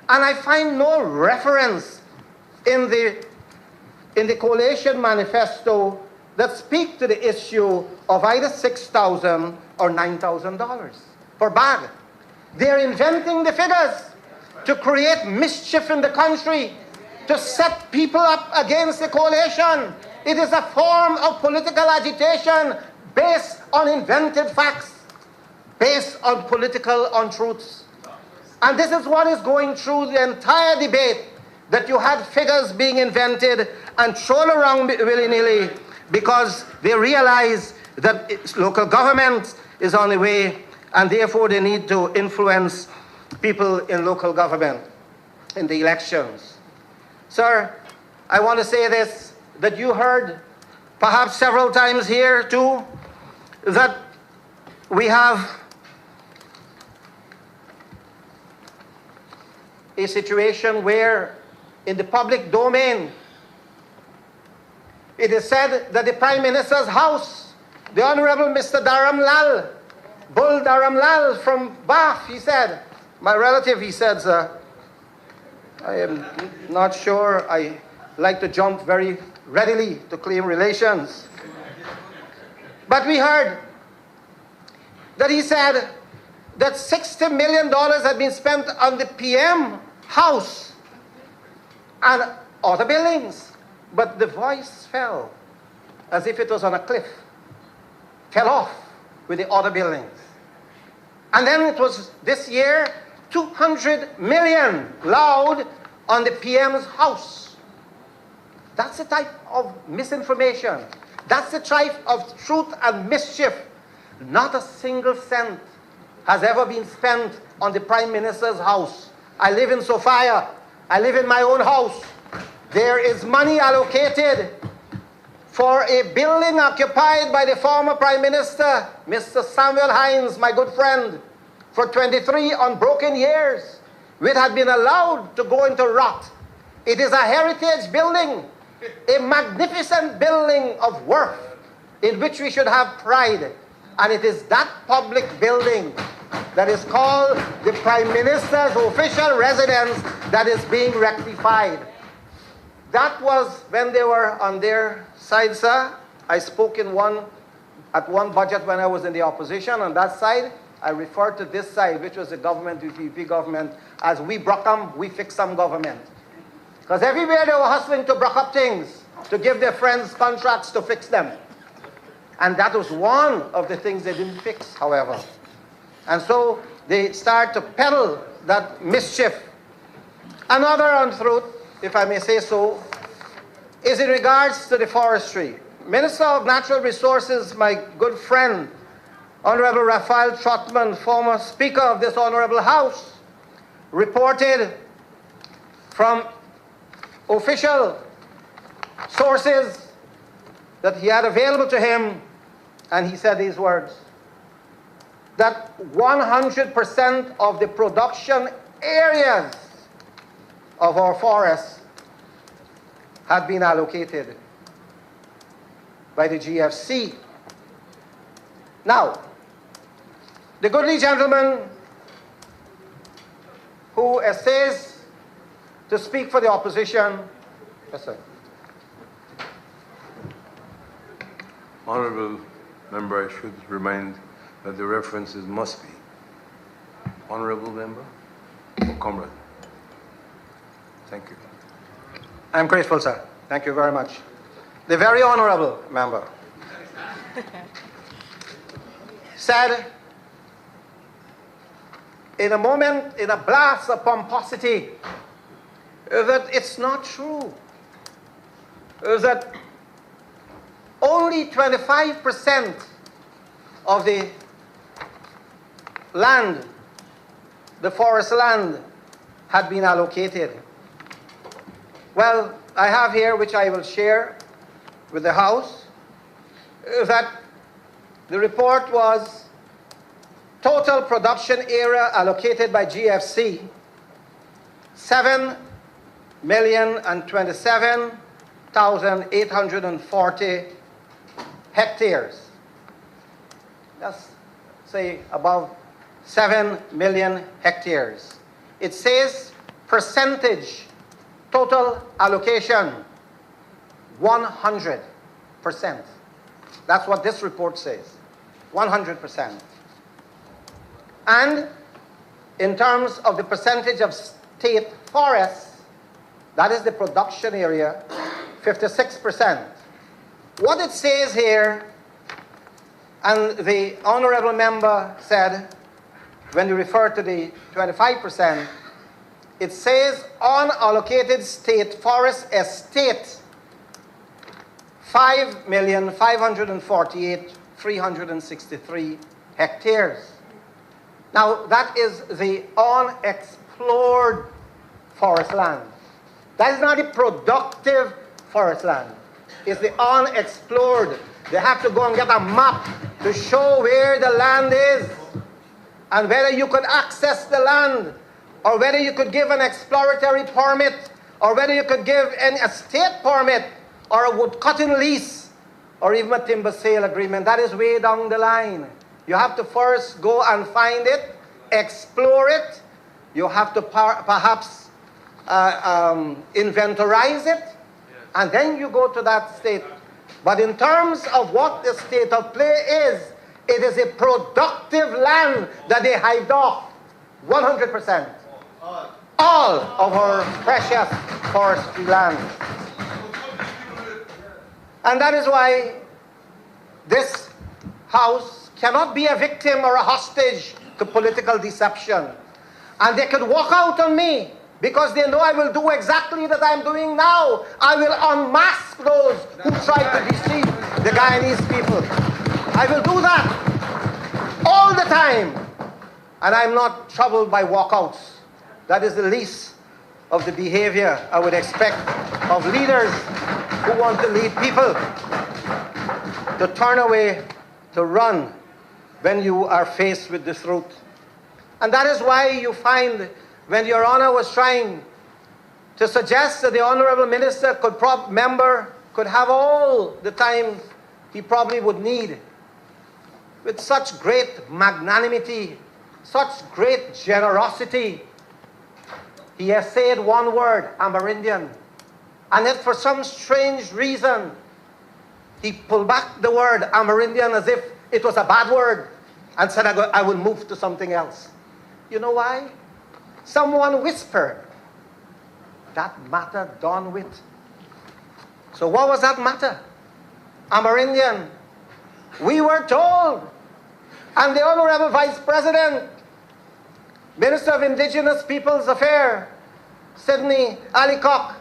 and I find no reference in the coalition manifesto that speak to the issue of either $6,000 or $9,000 per bag. They're inventing the figures. to create mischief in the country, to set people up against the coalition. It is a form of political agitation based on invented facts, based on political untruths. And this is what is going through the entire debate, that you had figures being invented and thrown around willy-nilly because they realize that local government is on the way, and therefore they need to influence people in local government in the elections. Sir, I want to say this, that you heard perhaps several times here too, that we have a situation where in the public domain it is said that the Prime Minister's house, the Honorable Mr. Dharam Lal, Bull Dharam Lal from Bath, he said, my relative, he said, sir, I am not sure I like to jump very readily to claim relations. But we heard that he said that $60 million had been spent on the PM house and other buildings. But the voice fell as if it was on a cliff, fell off with the other buildings. And then it was this year, 200 million loud on the PM's house. That's the type of misinformation. That's the type of truth and mischief. Not a single cent has ever been spent on the Prime Minister's house. I live in Sophia. I live in my own house. There is money allocated for a building occupied by the former Prime Minister, Mr. Samuel Hines, my good friend, for 23 unbroken years, which had been allowed to go into rot. It is a heritage building, a magnificent building of worth in which we should have pride. And it is that public building that is called the Prime Minister's official residence that is being rectified. That was when they were on their side, sir. I spoke at one budget when I was in the opposition. On that side, I referred to this side, which was the government, the UPP government, as we broke them, we fix some government. Because everywhere they were hustling to broke up things, to give their friends contracts to fix them. And that was one of the things they didn't fix, however. And so they start to peddle that mischief. Another untruth, if I may say so, is in regards to the forestry. Minister of Natural Resources, my good friend, Honorable Raphael Trotman, former Speaker of this Honorable House, reported from official sources that he had available to him, and he said these words, that 100% of the production areas of our forests had been allocated by the GFC. Now, the goodly gentleman who essays to speak for the opposition, yes, sir. Honourable Member, I should remind that the references must be Honourable Member or Comrade. Thank you. I'm grateful, sir. Thank you very much. The very honourable member said, in a moment, in a blast of pomposity, that it's not true, that only 25% of the land, the forest land, had been allocated. Well, I have here, which I will share with the House, that the report was total production area allocated by GFC, 7,027,840 hectares. That's, say, above 7 million hectares. It says percentage, total allocation, 100%. That's what this report says, 100%. And in terms of the percentage of state forests, that is the production area, 56%. What it says here, and the honorable member said, when you refer to the 25%, it says unallocated state forest estate, 5,548,363 hectares. Now, that is the unexplored forest land. That is not the productive forest land. It's the unexplored. They have to go and get a map to show where the land is and whether you could access the land, or whether you could give an exploratory permit, or whether you could give an estate permit, or a woodcutting lease, or even a timber sale agreement. That is way down the line. You have to first go and find it, explore it. You have to perhaps inventorize it, and then you go to that state. But in terms of what the state of play is, it is a productive land that they hived off, 100%. All of our precious forestry land. And that is why this House cannot be a victim or a hostage to political deception. And they could walk out on me because they know I will do exactly that I'm doing now. I will unmask those who try to deceive the Guyanese people. I will do that all the time. And I'm not troubled by walkouts. That is the least of the behavior I would expect of leaders who want to lead people, to turn away, to run when you are faced with the truth. And that is why you find, when Your Honor was trying to suggest that the Honorable Minister could have all the time he probably would need, with such great magnanimity, such great generosity, he has said one word, Amerindian. And yet for some strange reason, he pulled back the word Amerindian as if it was a bad word and said, I will move to something else. You know why? Someone whispered, that matter done with. So what was that matter? Amerindian. We were told, and the Honorable Vice President, Minister of Indigenous Peoples Affairs, Sidney Alicock,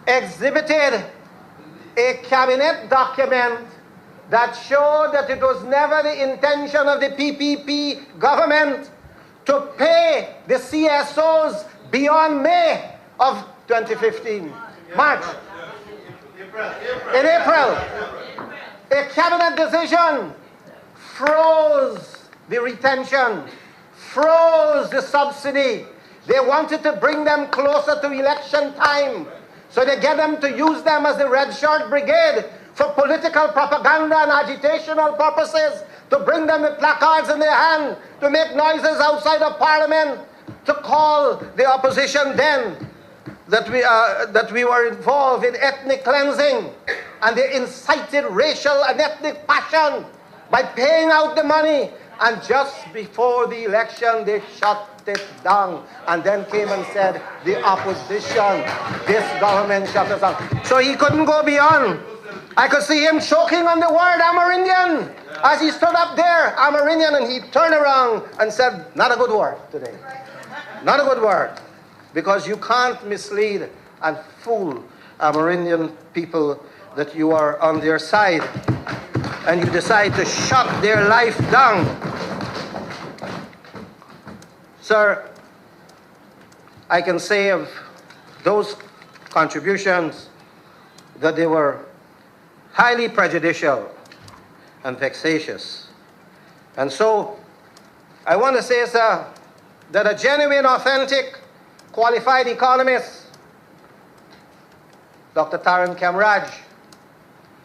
exhibited a cabinet document that showed that it was never the intention of the PPP government to pay the CSOs beyond May of 2015. March. In April, a cabinet decision froze the retention, froze the subsidy. They wanted to bring them closer to election time, so they get them to use them as the red shirt brigade for political propaganda and agitational purposes, to bring them with placards in their hand, to make noises outside of Parliament, to call the opposition then that we were involved in ethnic cleansing, and they incited racial and ethnic passion by paying out the money, and just before the election they shut it down, and then came and said, the opposition, this government shut us down. So he couldn't go beyond. I could see him choking on the word Amerindian as he stood up there, Amerindian, and he turned around and said, not a good word today. Not a good word. Because you can't mislead and fool Amerindian people that you are on their side, and you decide to shut their life down. Sir, I can say of those contributions that they were highly prejudicial and vexatious. And so, I want to say, sir, that a genuine, authentic, qualified economist, Dr. Taran Kemraj,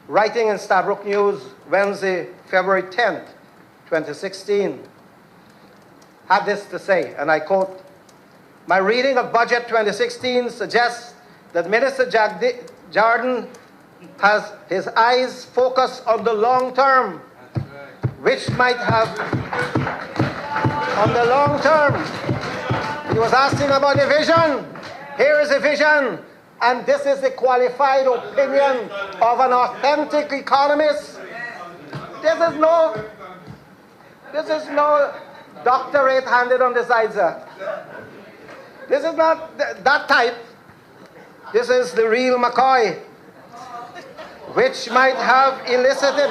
writing in Stabrook News, Wednesday, February 10th, 2016, had this to say, and I quote, my reading of Budget 2016 suggests that Minister Jardine has his eyes focused on the long term, which might have, on the long term, He was asking about the vision. Here is a vision, and this is the qualified opinion of an authentic economist. This is no doctorate handed on the side, sir. This is not that type. This is the real McCoy, which might have elicited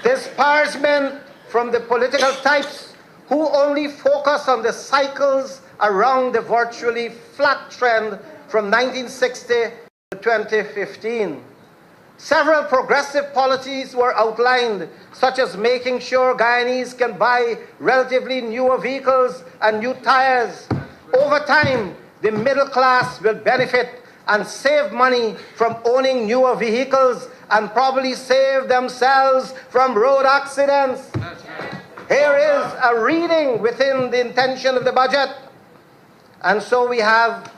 disparagement from the political types who only focus on the cycles around the virtually flat trend from 1960 to 2015. Several progressive policies were outlined, such as making sure Guyanese can buy relatively newer vehicles and new tires. Over time, the middle class will benefit and save money from owning newer vehicles and probably save themselves from road accidents. Here is a reading within the intention of the budget. And so we have,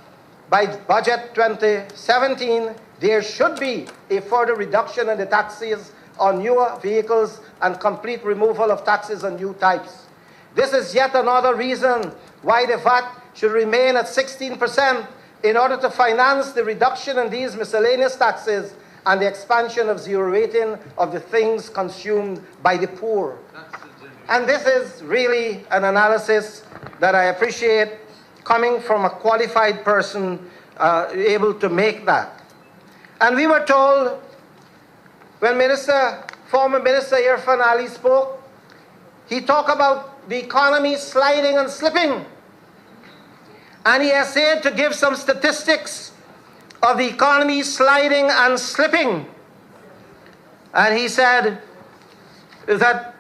by budget 2017, there should be a further reduction in the taxes on newer vehicles and complete removal of taxes on new types. This is yet another reason why the VAT should remain at 16% in order to finance the reduction in these miscellaneous taxes and the expansion of zero rating of the things consumed by the poor. And this is really an analysis that I appreciate coming from a qualified person able to make that. And we were told, when former Minister Irfan Ali spoke, he talked about the economy sliding and slipping. And he essayed to give some statistics of the economy sliding and slipping. And he said that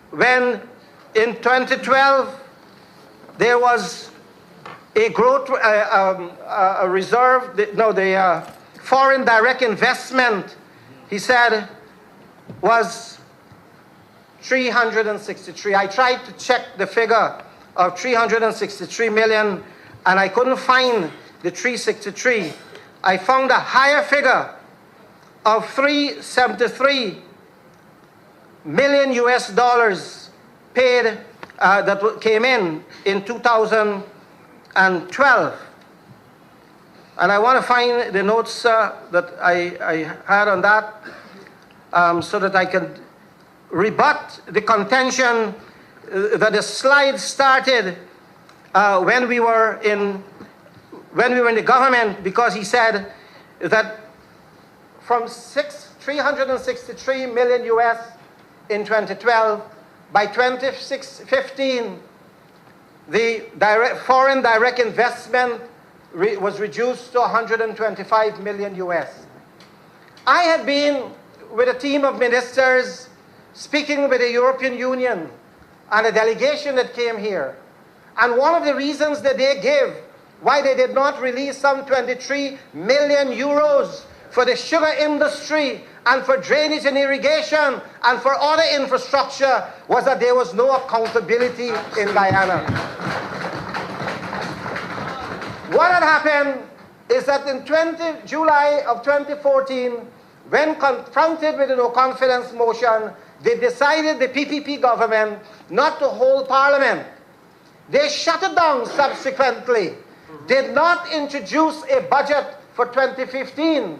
when in 2012 there was a growth, a reserve, the foreign direct investment, he said, was 363. I tried to check the figure of 363 million, and I couldn't find the 363. I found a higher figure of 373 million US dollars paid that came in 2012. And I want to find the notes that I had on that so that I can rebut the contention that the slide started when we were in the government, because he said that from 363 million US in 2012, by 2015, the foreign direct investment was reduced to 125 million US. I had been with a team of ministers speaking with the European Union and a delegation that came here. And one of the reasons that they gave why they did not release some 23 million euros for the sugar industry and for drainage and irrigation and for other infrastructure was that there was no accountability in Guyana. What had happened is that in July of 2014, when confronted with a no confidence motion, they decided, the PPP government, not to hold parliament. They shut it down subsequently, did not introduce a budget for 2015,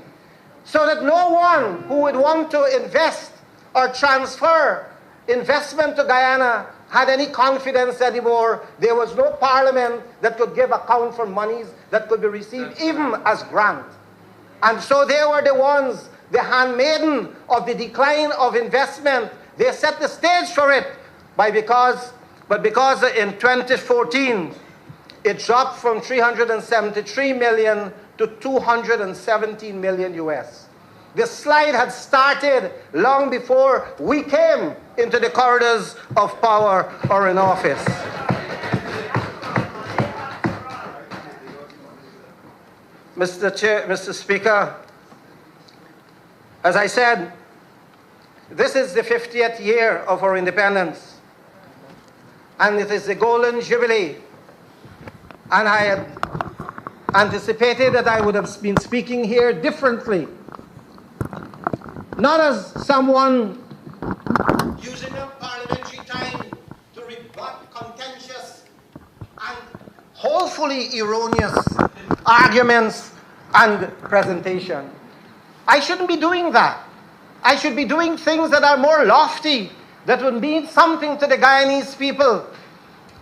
so that no one who would want to invest or transfer investment to Guyana had any confidence anymore. There was no parliament that could give account for monies that could be received even as grant. And so they were the ones, the handmaiden of the decline of investment. They set the stage for it because in 2014 it dropped from 373 million to 217 million US. The slide had started long before we came into the corridors of power or in office. Mr. Speaker, as I said, this is the 50th year of our independence, and it is the Golden Jubilee. And I had anticipated that I would have been speaking here differently, not as someone using up parliamentary time to rebut contentious and hopefully erroneous arguments and presentation. I shouldn't be doing that. I should be doing things that are more lofty, that would mean something to the Guyanese people,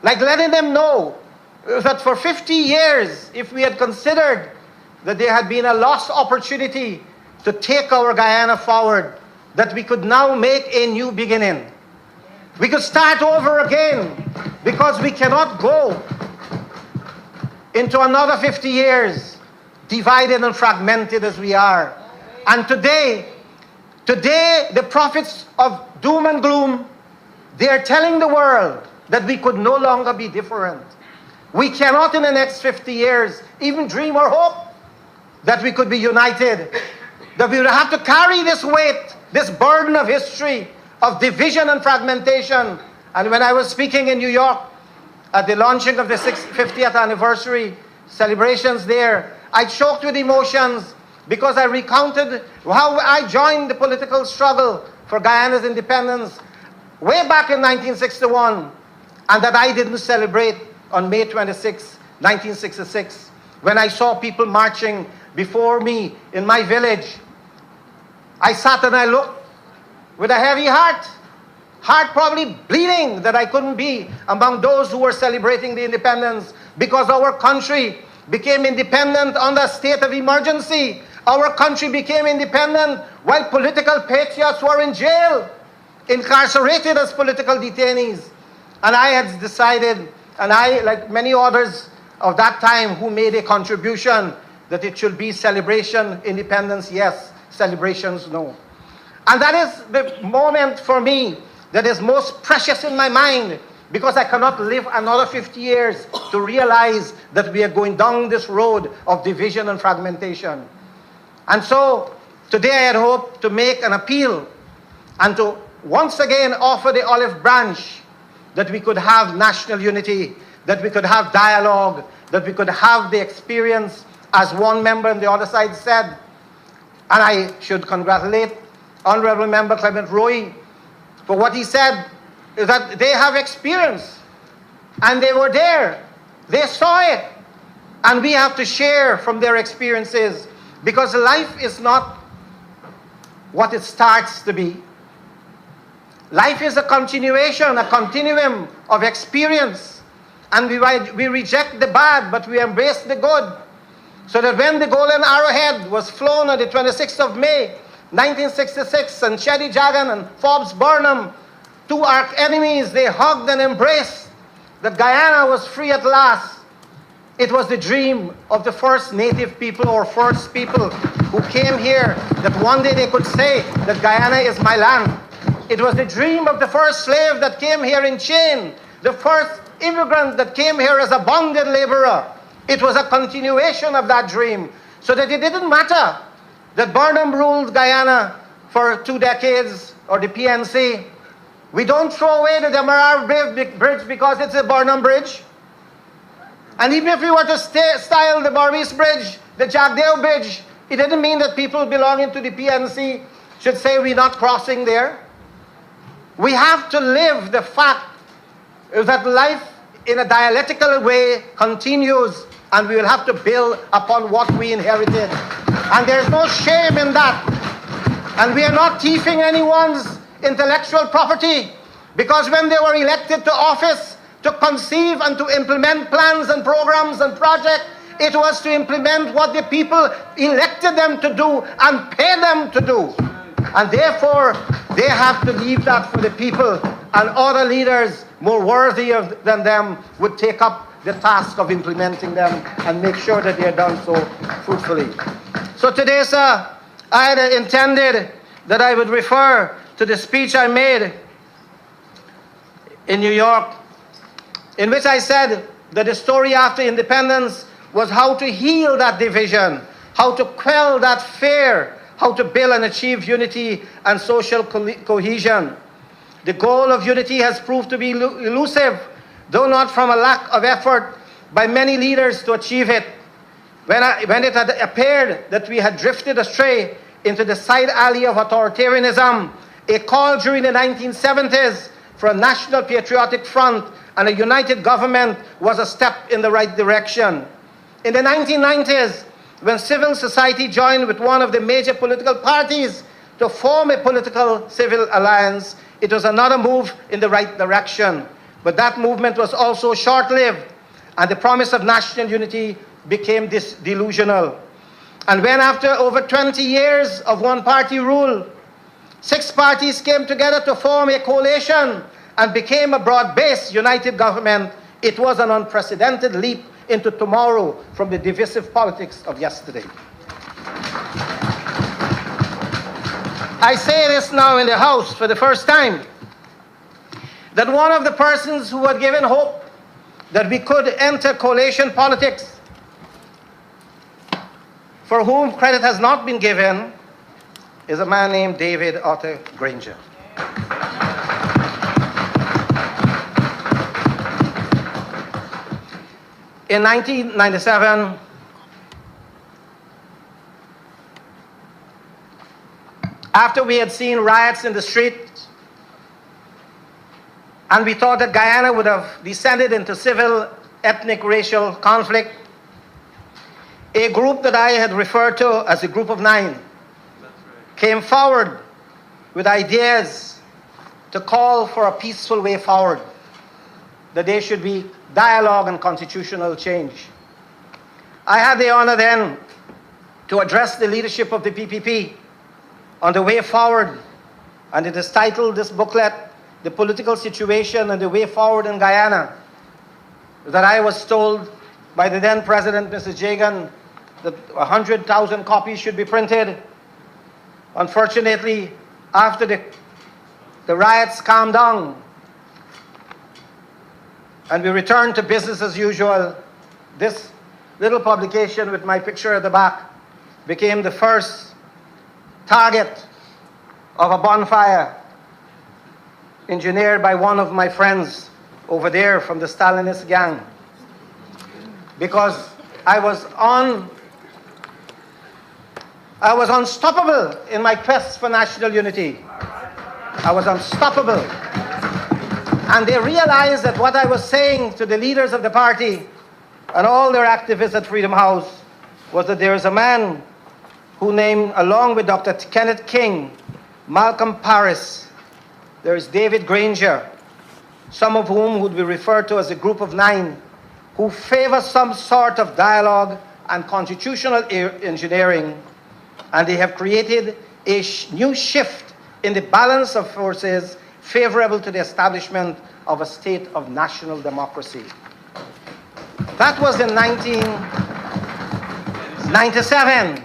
like letting them know that for 50 years, if we had considered that there had been a lost opportunity to take our Guyana forward, that we could now make a new beginning. We could start over again, because we cannot go into another 50 years divided and fragmented as we are. And today, the prophets of doom and gloom, they are telling the world that we could no longer be different. We cannot in the next 50 years even dream or hope that we could be united, that we would have to carry this weight, this burden of history, of division and fragmentation. And when I was speaking in New York at the launching of the 50th anniversary celebrations there, I choked with emotions because I recounted how I joined the political struggle for Guyana's independence way back in 1961, and that I didn't celebrate on May 26, 1966, when I saw people marching before me in my village. I sat and I looked with a heavy heart probably bleeding that I couldn't be among those who were celebrating the independence, because our country became independent under a state of emergency. Our country became independent while political patriots were in jail, incarcerated as political detainees. And I had decided, and I, like many others of that time who made a contribution, that it should be celebration, independence, yes, celebrations, no. And that is the moment for me that is most precious in my mind, because I cannot live another 50 years to realize that we are going down this road of division and fragmentation. And so today I had hoped to make an appeal and to once again offer the olive branch, that we could have national unity, that we could have dialogue, that we could have the experience, as one member on the other side said. And I should congratulate Honorable Member Clement Roy for what he said, is that they have experience, and they were there, they saw it, and we have to share from their experiences, because life is not what it starts to be. Life is a continuation, a continuum of experience, and we reject the bad, but we embrace the good. So that when the golden arrowhead was flown on the 26th of May, 1966, and Cheddi Jagan and Forbes Burnham, two arch enemies, they hugged and embraced, that Guyana was free at last. It was the dream of the first native people, or first people who came here, that one day they could say that Guyana is my land. It was the dream of the first slave that came here in chain, the first immigrant that came here as a bonded laborer. It was a continuation of that dream, so that it didn't matter that Burnham ruled Guyana for 2 decades, or the PNC. We don't throw away the Demerara Bridge because it's a Burnham Bridge. And even if we were to style the Burmese Bridge, the Jagdeo Bridge, it didn't mean that people belonging to the PNC should say we're not crossing there. We have to live the fact that life in a dialectical way continues, and we will have to build upon what we inherited. And there's no shame in that. And we are not thieving anyone's intellectual property, because when they were elected to office to conceive and to implement plans and programs and projects, it was to implement what the people elected them to do and pay them to do. And therefore, they have to leave that for the people, and other leaders more worthy than them would take up the task of implementing them and make sure that they are done so fruitfully. So today, sir, I had intended that I would refer to the speech I made in New York, in which I said that the story after independence was how to heal that division, how to quell that fear, how to build and achieve unity and social cohesion. The goal of unity has proved to be elusive, though not from a lack of effort by many leaders to achieve it. When it had appeared that we had drifted astray into the side alley of authoritarianism, a call during the 1970s for a national patriotic front and a united government was a step in the right direction. In the 1990s, when civil society joined with one of the major political parties to form a political civil alliance, it was another move in the right direction. But that movement was also short-lived, and the promise of national unity became delusional. And when after over 20 years of one-party rule, 6 parties came together to form a coalition and became a broad-based united government, it was an unprecedented leap into tomorrow from the divisive politics of yesterday. I say this now in the House for the first time, that one of the persons who had given hope that we could enter coalition politics, for whom credit has not been given, is a man named David Otter Granger. In 1997, after we had seen riots in the streets, and we thought that Guyana would have descended into civil, ethnic, racial conflict, a group that I had referred to as a Group of 9 came forward with ideas to call for a peaceful way forward, that there should be dialogue and constitutional change. I had the honor then to address the leadership of the PPP on the way forward, and it is titled, this booklet, The Political Situation and the Way Forward in Guyana, that I was told by the then President, Mr. Jagan, that 100,000 copies should be printed. Unfortunately, after the riots calmed down and we returned to business as usual, this little publication with my picture at the back became the first target of a bonfire engineered by one of my friends over there from the Stalinist gang, because I was unstoppable in my quest for national unity. I was unstoppable. And they realized that what I was saying to the leaders of the party and all their activists at Freedom House was that there is a man who named, along with Dr. Kenneth King, Malcolm Paris, there is David Granger, some of whom would be referred to as a Group of 9, who favor some sort of dialogue and constitutional engineering, and they have created a new shift in the balance of forces favorable to the establishment of a state of national democracy. That was in 1997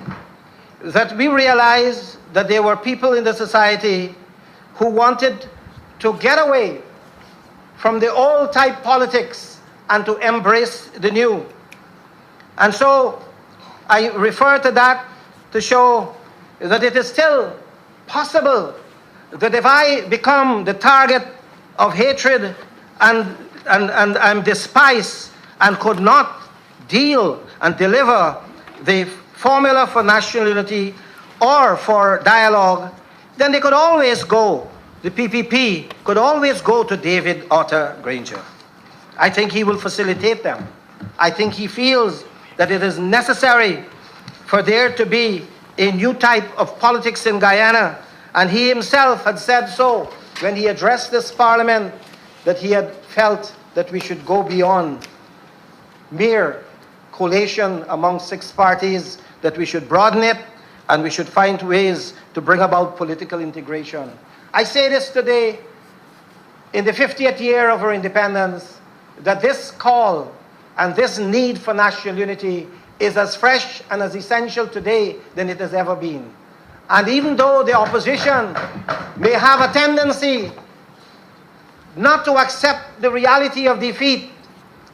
that we realized that there were people in the society who wanted to get away from the old type politics and to embrace the new. And so I refer to that to show that it is still possible that if I become the target of hatred and I'm despised and could not deal and deliver the formula for national unity or for dialogue, then they could always go, the PPP could always go to David Otter Granger. I think he will facilitate them. I think he feels that it is necessary for there to be a new type of politics in Guyana, and he himself had said so when he addressed this parliament, that he had felt that we should go beyond mere coalition among 6 parties, that we should broaden it, and we should find ways to bring about political integration. I say this today, in the 50th year of our independence, that this call and this need for national unity is as fresh and as essential today than it has ever been. And even though the opposition may have a tendency not to accept the reality of defeat,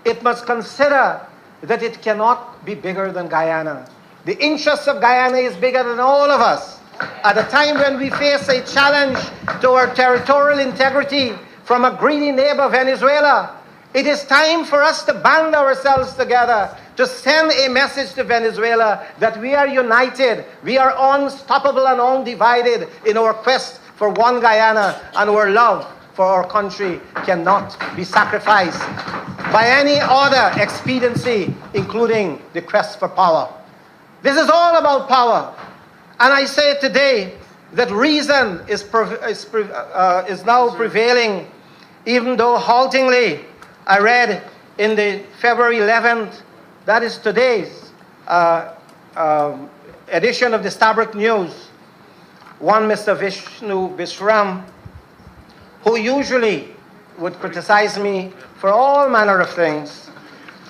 it must consider that it cannot be bigger than Guyana. The interests of Guyana is bigger than all of us. At a time when we face a challenge to our territorial integrity from a greedy neighbor, Venezuela, it is time for us to band ourselves together to send a message to Venezuela that we are united, we are unstoppable and undivided in our quest for one Guyana and our love for our country cannot be sacrificed by any other expediency, including the quest for power. This is all about power. And I say today that reason is now prevailing, even though haltingly. I read in the February 11th, that is today's edition of the Stabroek News, one Mr. Vishnu Bisram, who usually would criticize me for all manner of things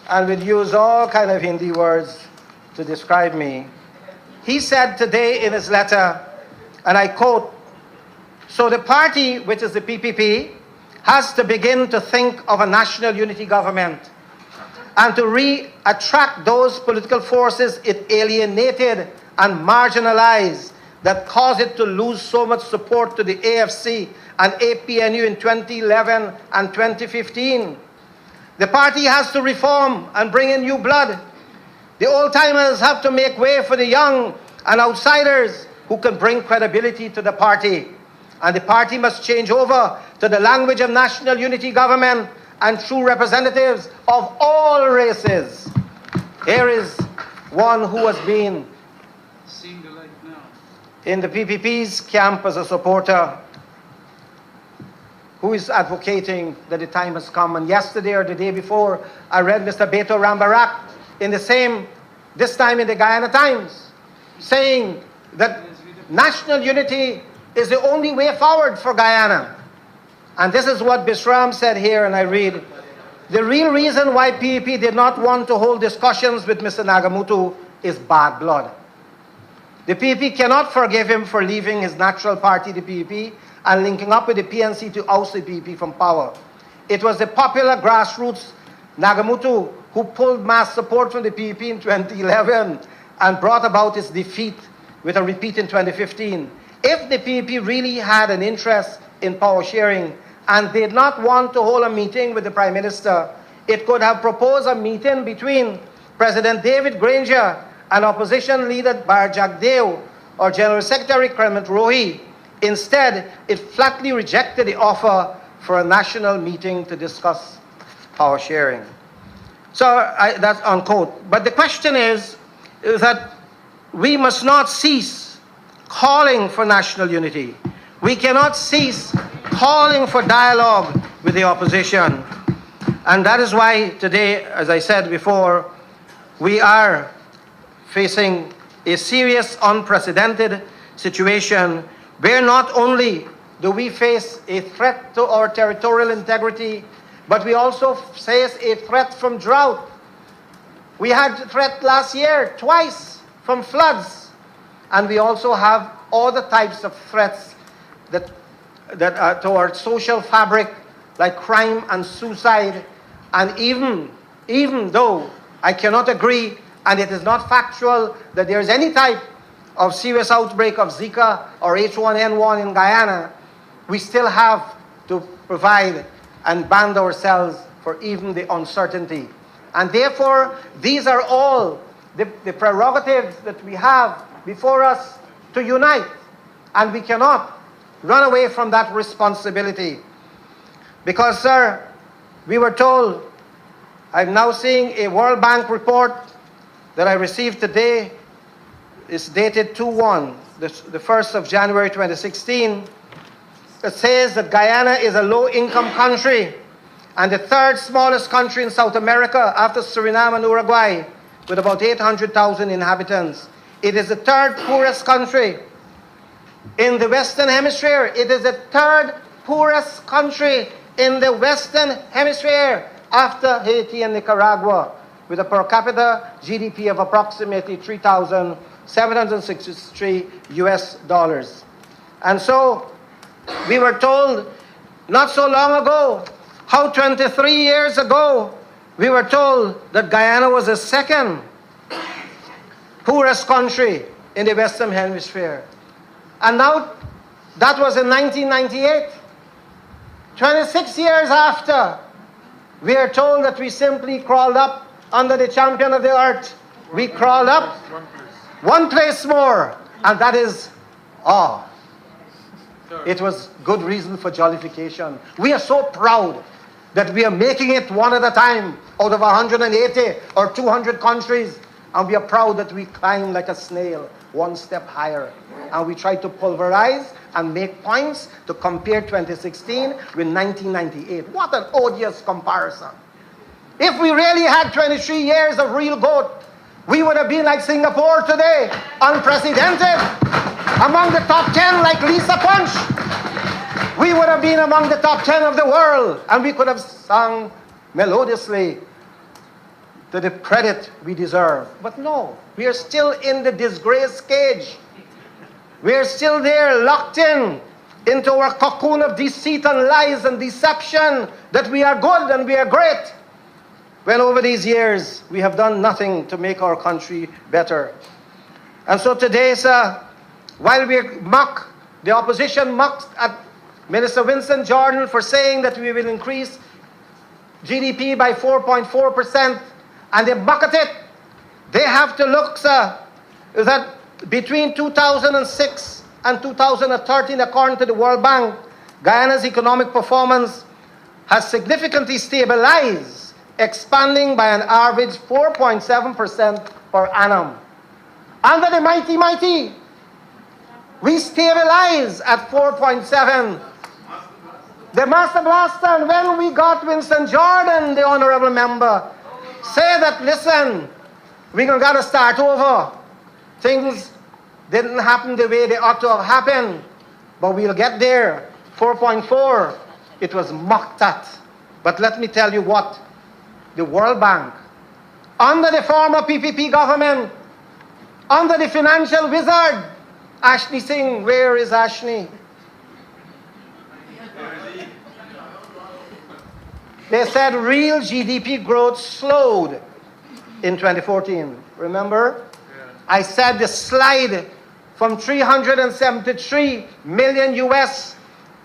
and would use all kind of Hindi words to describe me. He said today in his letter, and I quote, "So the party, which is the PPP, has to begin to think of a national unity government and to re-attract those political forces it alienated and marginalized that caused it to lose so much support to the AFC and APNU in 2011 and 2015. The party has to reform and bring in new blood. The old-timers have to make way for the young and outsiders who can bring credibility to the party. And the party must change over to the language of national unity government and true representatives of all races." Here is one who has been in the PPP's camp as a supporter, who is advocating that the time has come. And yesterday or the day before, I read Mr. Beto Rambarak in the same, this time in the Guyana Times, saying that national unity is the only way forward for Guyana. And this is what Bisram said here, and I read, "The real reason why PPP did not want to hold discussions with Mr. Nagamootoo is bad blood. The PPP cannot forgive him for leaving his natural party, the PPP, and linking up with the PNC to oust the PPP from power. It was the popular grassroots Nagamootoo who pulled mass support from the PPP in 2011 and brought about its defeat with a repeat in 2015. If the PPP really had an interest in power sharing and did not want to hold a meeting with the Prime Minister, it could have proposed a meeting between President David Granger and opposition leader Barjak Deo or General Secretary Clement Rohi. Instead, it flatly rejected the offer for a national meeting to discuss power sharing." So that's unquote. But the question is that we must not cease calling for national unity. We cannot cease calling for dialogue with the opposition. And that is why today, as I said before, we are facing a serious, unprecedented situation where not only do we face a threat to our territorial integrity, but we also face a threat from drought. We had a threat last year, twice, from floods. And we also have all the types of threats that are to our social fabric, like crime and suicide. And even though I cannot agree, and it is not factual, that there is any type of serious outbreak of Zika or H1N1 in Guyana, we still have to provide and band ourselves for even the uncertainty. And therefore, these are all the prerogatives that we have before us to unite. And we cannot run away from that responsibility. Because, sir, we were told, I'm now seeing a World Bank report that I received today. It's dated 2/1, the 1st of January 2016. It says that Guyana is a low-income country and the third smallest country in South America after Suriname and Uruguay, with about 800,000 inhabitants. It is the third poorest country in the Western Hemisphere. It is the third poorest country in the Western Hemisphere after Haiti and Nicaragua, with a per capita GDP of approximately $3,763 US. And so we were told not so long ago how 23 years ago we were told that Guyana was the second poorest country in the Western Hemisphere. And now that was in 1998. 26 years after, we are told that we simply crawled up under the champion of the earth. We crawled up one place more, and that is it was good reason for jollification. We are so proud that we are making it one at a time out of 180 or 200 countries. And we are proud that we climb like a snail, one step higher. And we try to pulverize and make points to compare 2016 with 1998. What an odious comparison. If we really had 23 years of real growth, we would have been like Singapore today, unprecedented, among the top 10 like Lisa Punch. We would have been among the top 10 of the world, and we could have sung melodiously to the credit we deserve. But no, we are still in the disgrace cage. We are still there, locked into our cocoon of deceit and lies and deception that we are good and we are great. When over these years, we have done nothing to make our country better. And so today, sir, while we mock, the opposition mocks at Minister Winston Jordan for saying that we will increase GDP by 4.4%, and they bucket it. They have to look, sir, that between 2006 and 2013, according to the World Bank, Guyana's economic performance has significantly stabilized, expanding by an average 4.7% per annum. Under the mighty, we stabilize at 4.7. The Master Blaster, and when we got Winston Jordan, the honorable member, say that, listen, we're going to start over. Things didn't happen the way they ought to have happened, but we'll get there. 4.4, it was mocked at. But let me tell you what, the World Bank, under the former PPP government, under the financial wizard, Ashley Singh, where is Ashley? They said real GDP growth slowed in 2014. Remember? Yeah. I said the slide from 373 million US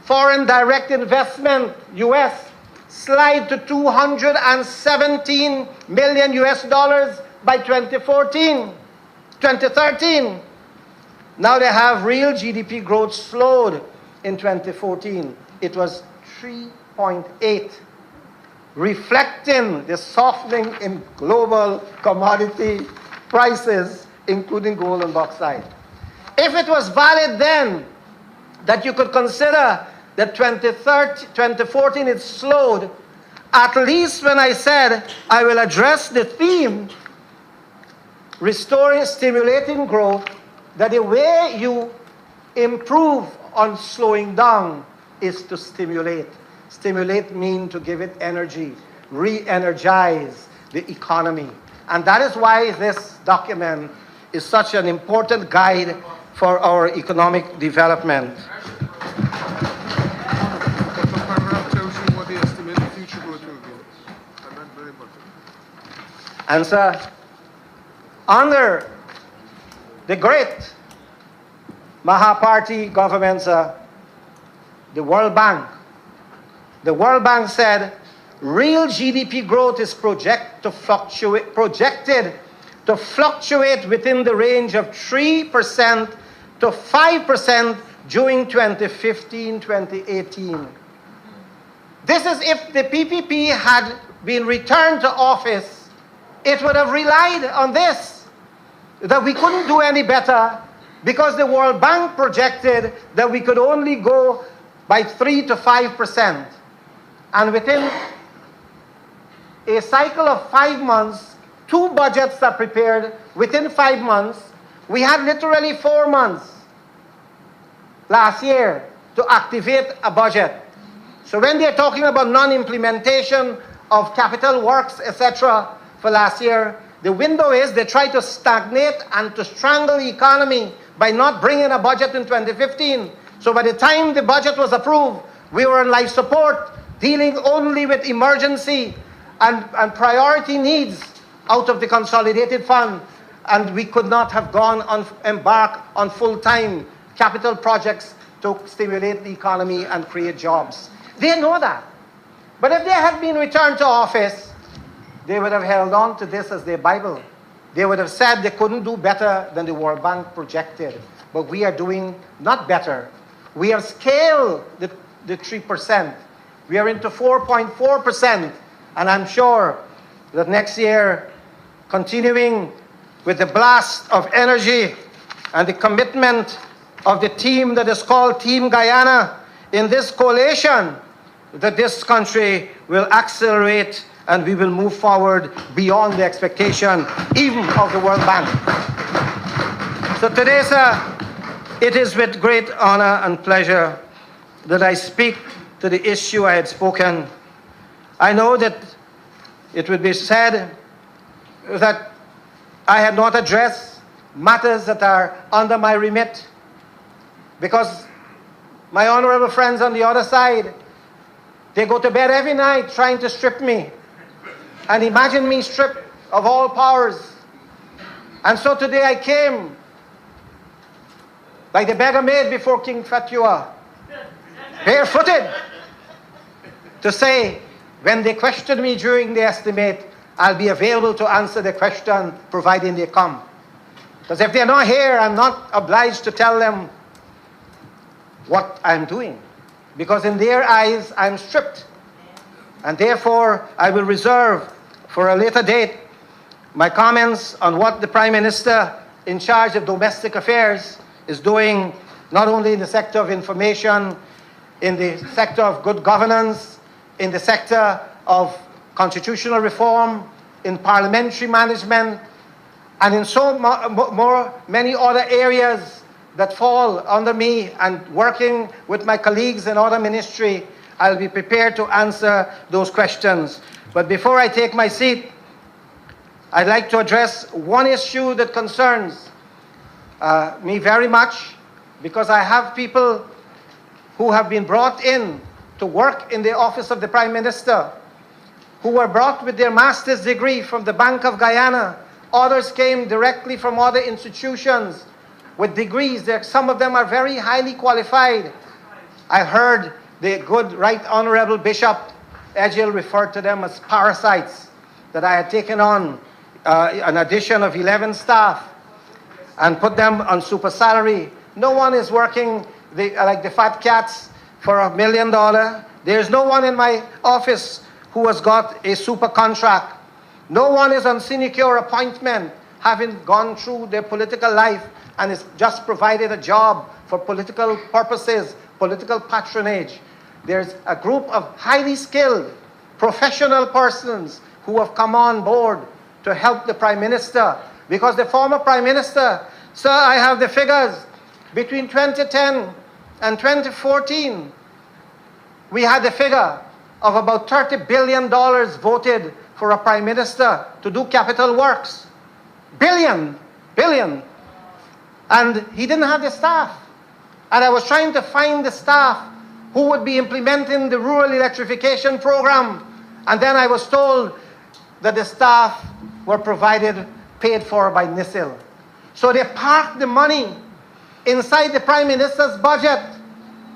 foreign direct investment US slide to 217 million US dollars by 2013. Now they have real GDP growth slowed in 2014. It was 3.8. reflecting the softening in global commodity prices, including gold and bauxite. If it was valid then that you could consider that 2014 it slowed, at least when I said I will address the theme, restoring, stimulating growth, that the way you improve on slowing down is to stimulate. Stimulate means to give it energy, re-energize the economy. And that is why this document is such an important guide for our economic development. And sir, under the great Mahaparty government, sir, the World Bank said real GDP growth is projected to fluctuate within the range of 3% to 5% during 2015-2018. This is if the PPP had been returned to office, it would have relied on this, that we couldn't do any better because the World Bank projected that we could only go by 3 to 5%. And within a cycle of 5 months, 2 budgets are prepared. Within 5 months, we had literally 4 months last year to activate a budget. So when they're talking about non-implementation of capital works, etc., for last year, the window is they try to stagnate and to strangle the economy by not bringing a budget in 2015. So by the time the budget was approved, we were on life support, dealing only with emergency and priority needs out of the consolidated fund. And we could not have embarked on full-time capital projects to stimulate the economy and create jobs. They know that. But if they had been returned to office, they would have held on to this as their Bible. They would have said they couldn't do better than the World Bank projected. But we are doing not better. We have scaled the 3%. We are into 4.4%. And I'm sure that next year, continuing with the blast of energy and the commitment of the team that is called Team Guyana in this coalition, that this country will accelerate and we will move forward beyond the expectation even of the World Bank. So today, sir, it is with great honor and pleasure that I speak to the issue I had spoken. I know that it would be said that I had not addressed matters that are under my remit, because my honorable friends on the other side, they go to bed every night trying to strip me. And imagine me stripped of all powers. And so today I came like the beggar maid before King Fatua, barefooted, to say, when they question me during the estimate, I'll be available to answer the question, providing they come. Because if they're not here, I'm not obliged to tell them what I'm doing. Because in their eyes, I'm stripped. And therefore, I will reserve for a later date my comments on what the Prime Minister in charge of domestic affairs is doing, not only in the sector of information, in the sector of good governance, in the sector of constitutional reform, in parliamentary management, and in so many other areas that fall under me, and working with my colleagues in other ministry, I'll be prepared to answer those questions. But before I take my seat, I'd like to address one issue that concerns me very much, because I have people who have been brought in to work in the office of the Prime Minister, who were brought with their master's degree from the Bank of Guyana. Others came directly from other institutions with degrees. Some of them are very highly qualified. I heard the good Right Honorable Bishop Edgell referred to them as parasites, that I had taken on an addition of 11 staff and put them on super salary. No one is working like the fat cats for $1 million. There's no one in my office who has got a super contract. No one is on sinecure appointment, having gone through their political life and is just provided a job for political purposes, political patronage. There's a group of highly skilled, professional persons who have come on board to help the Prime Minister. Because the former Prime Minister, sir, I have the figures, between 2010 and 2014, we had the figure of about $30 billion voted for a Prime Minister to do capital works. Billion. And he didn't have the staff. And I was trying to find the staff who would be implementing the rural electrification program. And then I was told that the staff were paid for by NISIL. So they parked the money inside the Prime Minister's budget,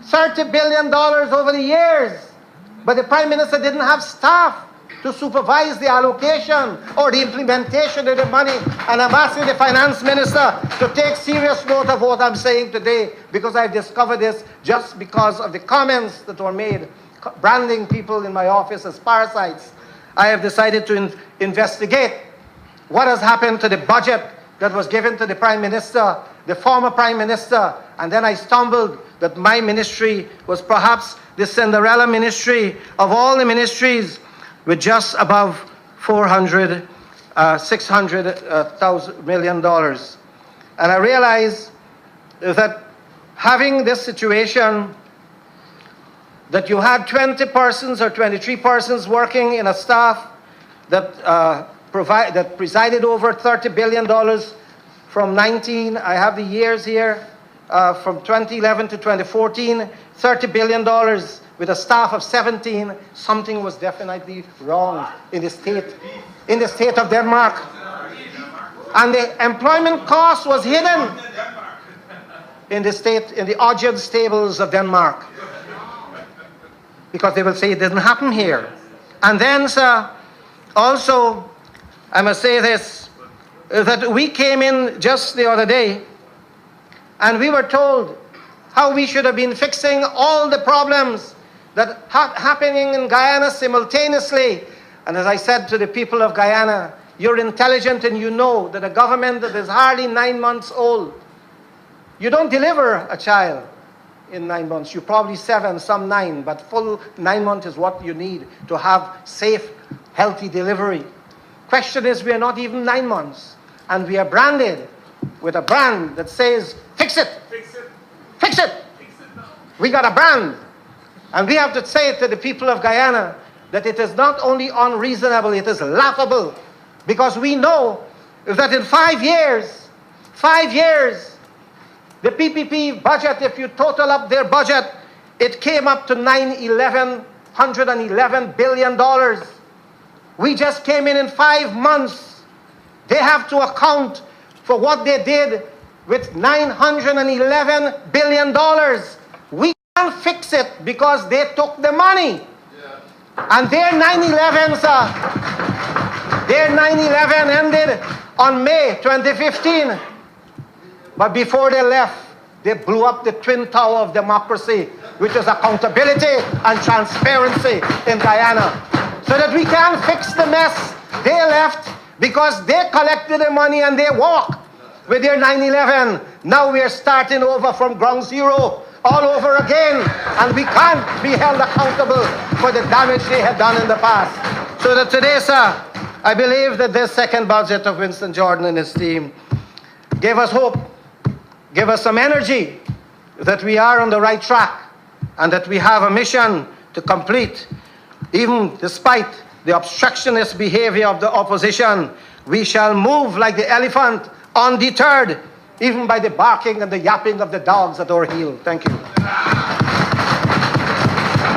$30 billion over the years. But the Prime Minister didn't have staff to supervise the allocation or the implementation of the money. And I'm asking the Finance Minister to take serious note of what I'm saying today, because I've discovered this just because of the comments that were made, branding people in my office as parasites. I have decided to investigate what has happened to the budget that was given to the Prime Minister, the former Prime Minister, and then I stumbled that my ministry was perhaps the Cinderella ministry of all the ministries, with just above $600 million. And I realize that having this situation, that you had 20 persons or 23 persons working in a staff that presided over $30 billion from I have the years here, from 2011 to 2014, $30 billion with a staff of 17, something was definitely wrong in the state of Denmark. And the employment cost was hidden in the audience tables of Denmark, because they will say it didn't happen here. And then, sir, also, I must say this, that we came in just the other day, and we were told, how we should have been fixing all the problems that happening in Guyana simultaneously. And as I said to the people of Guyana, you're intelligent and you know that a government that is hardly 9 months old, you don't deliver a child in 9 months. You probably 7, some 9, but full 9 months is what you need to have safe, healthy delivery. Question is, we are not even 9 months, and we are branded with a brand that says, fix it, fix it, fix it. We got a brand, and we have to say to the people of Guyana that it is not only unreasonable, it is laughable, because we know that in 5 years, the PPP budget, if you total up their budget, it came up to $111 billion. We just came in 5 months. They have to account for what they did with $911 billion. We can't fix it because they took the money. And their 9/11s, their 9/11 ended on May 2015. But before they left, they blew up the twin tower of democracy, which is accountability and transparency in Guyana. So that we can't fix the mess. They left because they collected the money and they walked with their 9/11. Now we are starting over from ground zero all over again, and we can't be held accountable for the damage they had done in the past. So that today, sir, I believe that this second budget of Winston Jordan and his team gave us hope, gave us some energy that we are on the right track and that we have a mission to complete. Even despite the obstructionist behavior of the opposition, we shall move like the elephant, undeterred, even by the barking and the yapping of the dogs at our heel. Thank you.